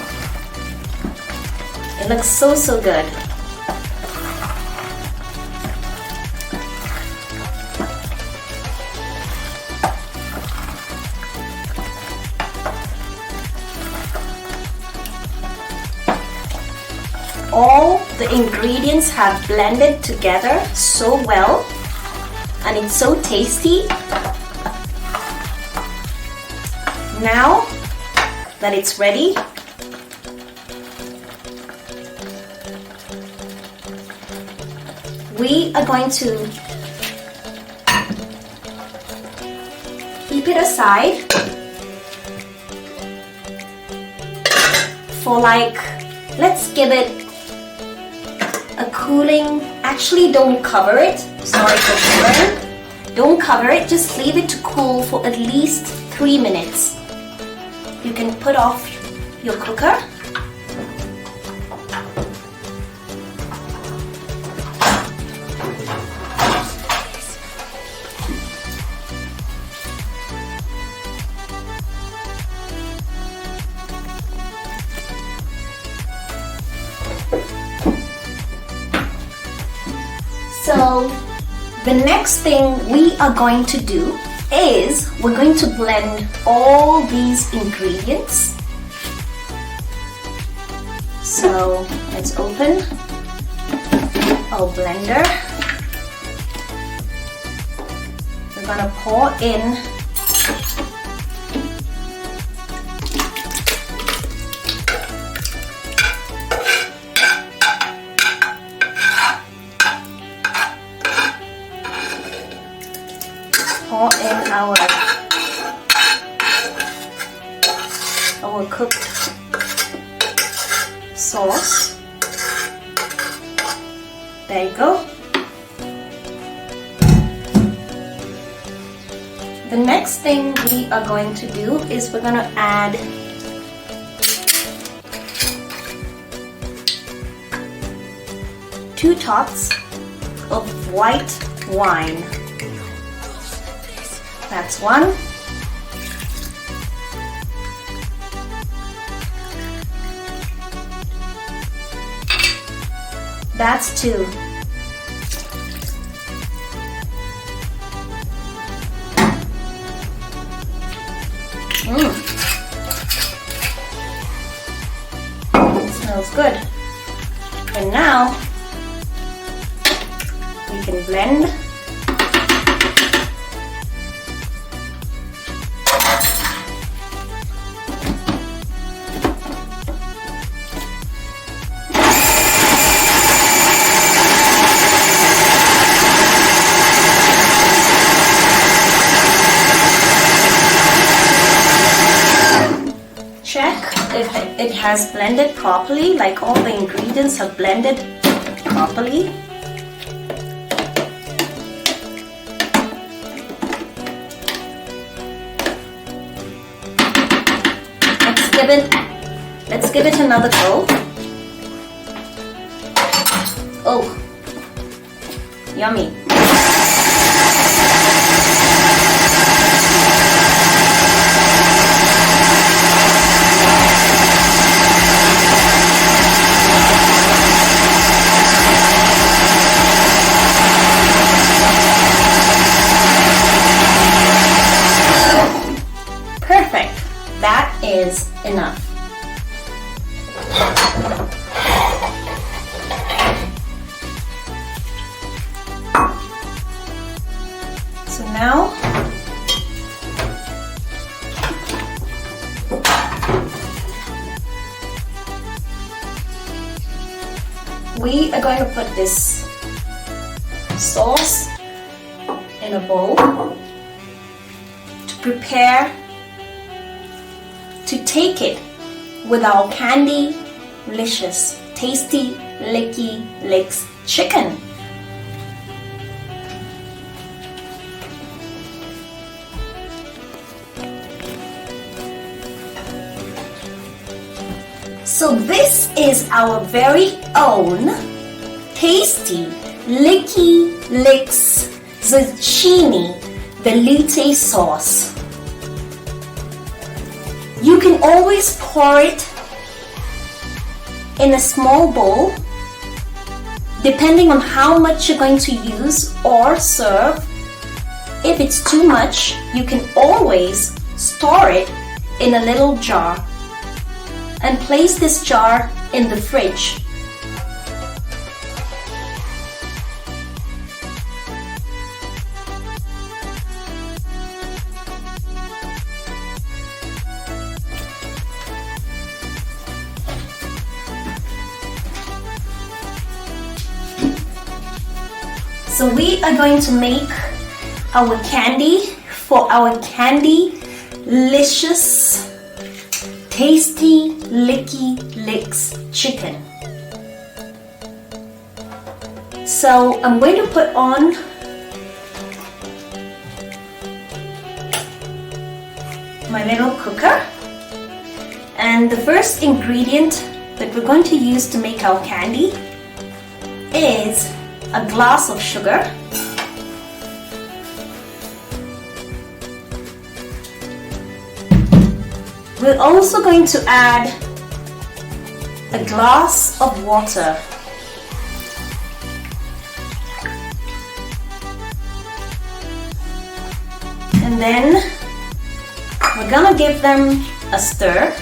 It looks so good. All the ingredients have blended together so well and it's so tasty. Now that it's ready, we are going to keep it aside for let's give it a cooling. Actually, don't cover it. Sorry for sharing. Don't cover it. Just leave it to cool for at least 3 minutes. You can put off your cooker. So the next thing we are going to do is we're going to blend all these ingredients. So let's open our blender. We're gonna pour in our cooked sauce. There you go. The next thing we are going to do is we're going to add two tots of white wine. That's one. That's two. Smells good. And now we can blend. Check if it has blended properly, like all the ingredients have blended properly. Let's give it another go. Oh, yummy. Perfect. That is enough. So now we are going to put this sauce in a bowl to prepare to take it with our candy, delicious, tasty, Licky Licks chicken. So this is our very own tasty Licky Licks zucchini velouté sauce. You can always pour it in a small bowl depending on how much you're going to use or serve. If it's too much, you can always store it in a little jar and place this jar in the fridge. So we are going to make our candy for our candy-licious, tasty Licky Licks chicken. So I'm going to put on my little cooker, and the first ingredient that we're going to use to make our candy is a glass of sugar, we're also going to add a glass of water, and then we're gonna give them a stir.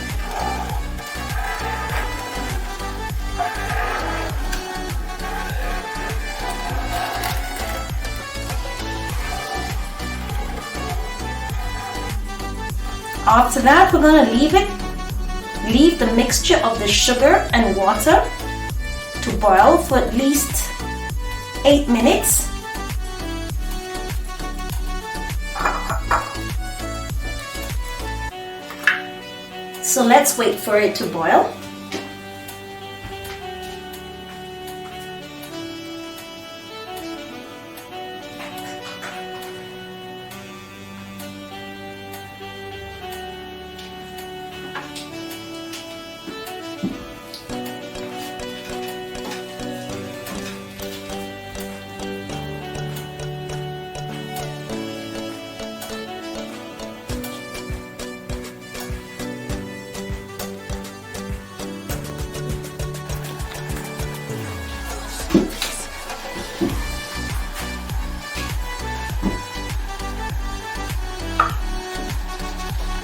After that, we're gonna leave the mixture of the sugar and water to boil for at least 8 minutes. So let's wait for it to boil.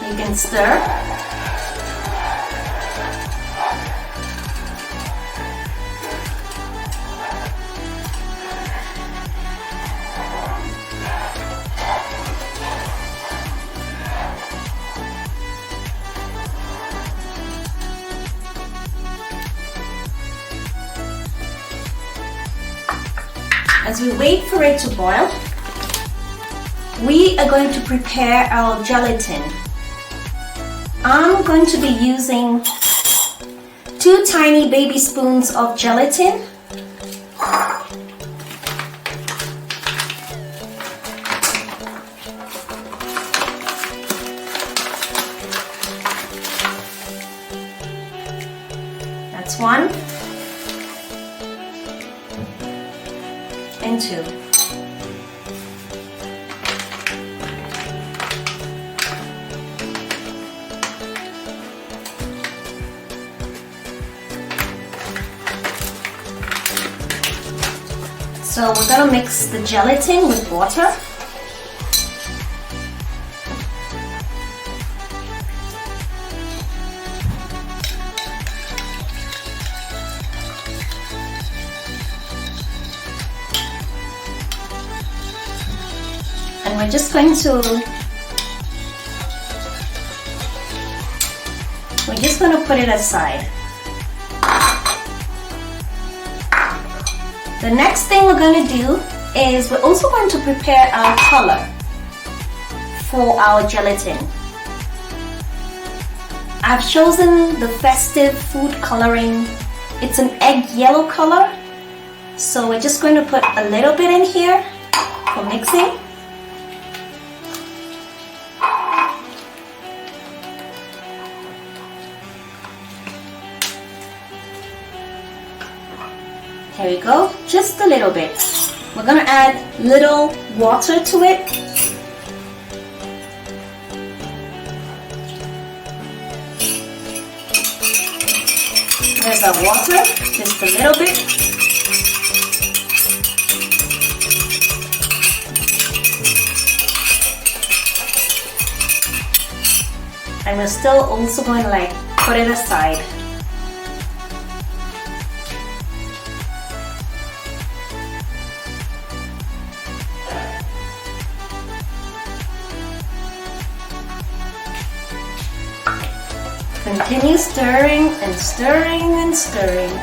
You can stir. As we wait for it to boil, we are going to prepare our gelatin. I'm going to be using 2 tiny baby spoons of gelatin. That's 1 and 2. So we're going to mix the gelatin with water. And we're just going to put it aside. The next thing we're going to do is we're also going to prepare our color for our gelatin. I've chosen the festive food coloring. It's an egg yellow color. So we're just going to put a little bit in here for mixing. Here we go, just a little bit. We're gonna add little water to it. There's our water, just a little bit. And we're still also going to put it aside. Continue stirring and stirring and stirring.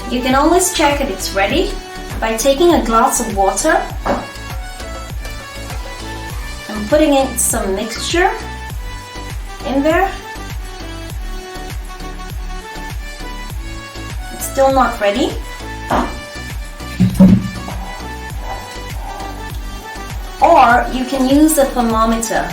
You can always check if it's ready by taking a glass of water and putting in some mixture in there. It's still not ready. Or you can use a thermometer.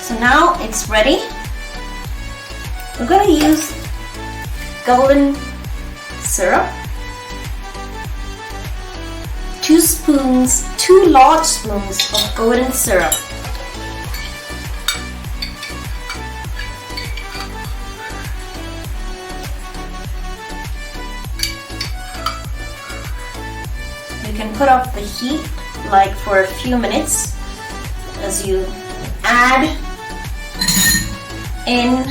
So now it's ready. We're going to use golden syrup. 2 large spoons of golden syrup. You can put off the heat like for a few minutes as you add in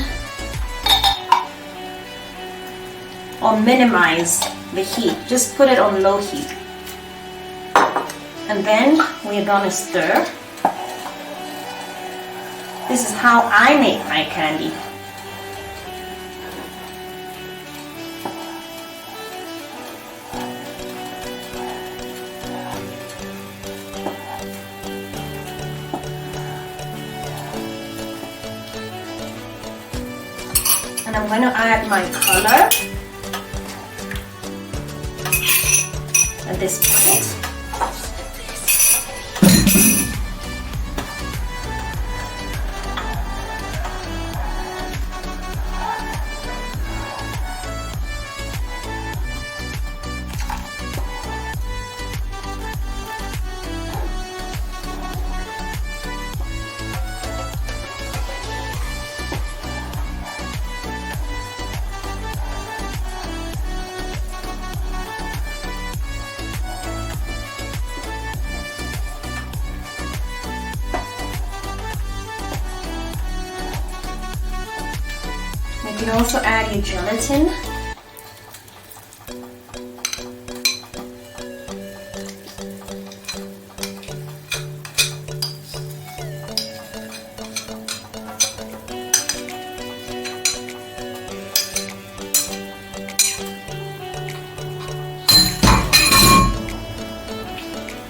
or minimize the heat. Just put it on low heat. And then we're gonna stir. This is how I make my candy. And I'm going to add my color at this point. You can also add your gelatin.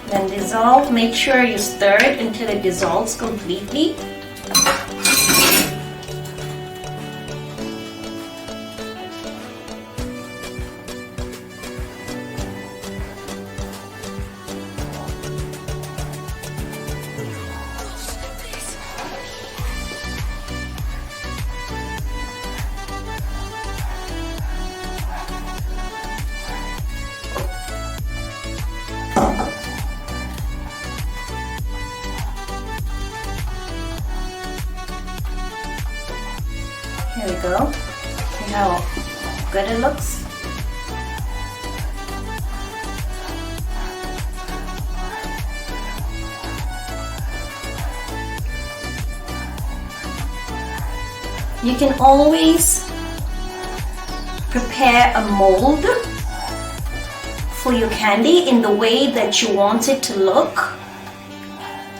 Then dissolve. Make sure you stir it until it dissolves completely. Here we go. See how good it looks? You can always prepare a mold for your candy in the way that you want it to look.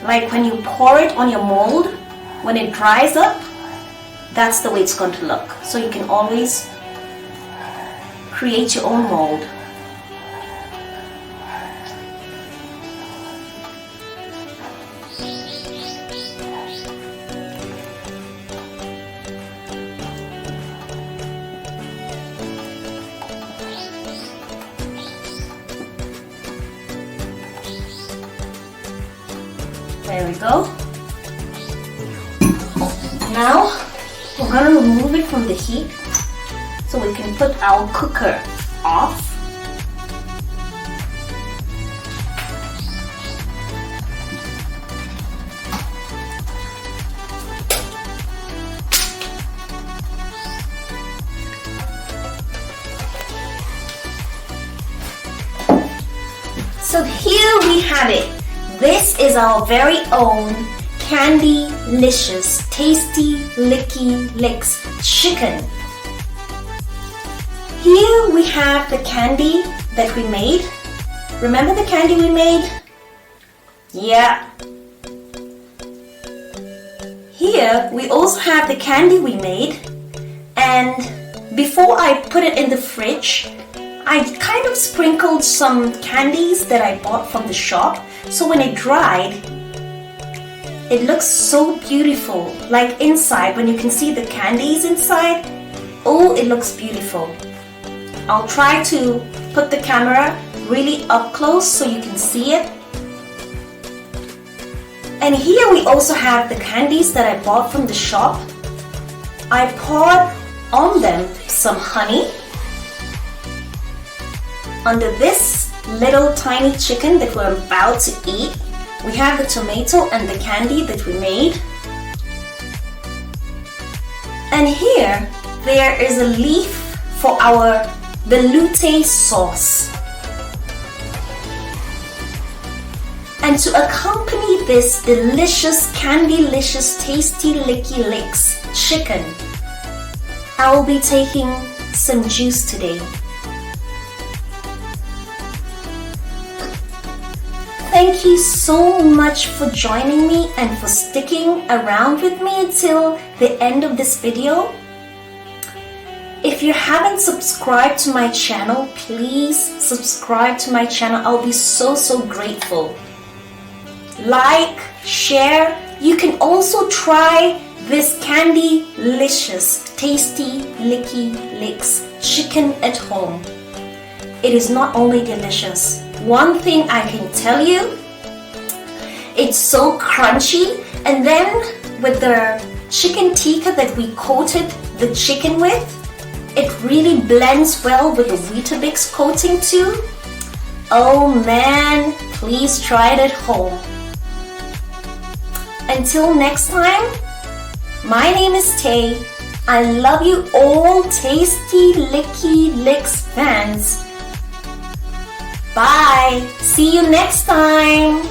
Like when you pour it on your mold, when it dries up, that's the way it's going to look. So you can always create your own mold. There we go. Now we're going to remove it from the heat so we can put our cooker off. So here we have it. This is our very own Candy-licious, tasty, licky licks chicken. Here we have the candy that we made. Remember the candy we made? Yeah. Here we also have the candy we made, and before I put it in the fridge, I kind of sprinkled some candies that I bought from the shop, so when it dried, it looks so beautiful. Like inside, when you can see the candies inside, oh, it looks beautiful. I'll try to put the camera really up close so you can see it. And here we also have the candies that I bought from the shop. I poured on them some honey. Under this little tiny chicken that we're about to eat, we have the tomato and the candy that we made. And here, there is a leaf for our velouté sauce. And to accompany this delicious, candy-licious, tasty, licky licks chicken, I will be taking some juice today. Thank you so much for joining me and for sticking around with me until the end of this video. If you haven't subscribed to my channel, please subscribe to my channel. I'll be so grateful. Like, share. You can also try this candy-licious, tasty, licky licks chicken at home. It is not only delicious. One thing I can tell you, it's so crunchy, and then with the chicken tikka that we coated the chicken with, it really blends well with the Weetabix coating too. Oh man, please try it at home. Until next time, my name is Tay. I love you all, tasty licky licks fans. Bye. See you next time.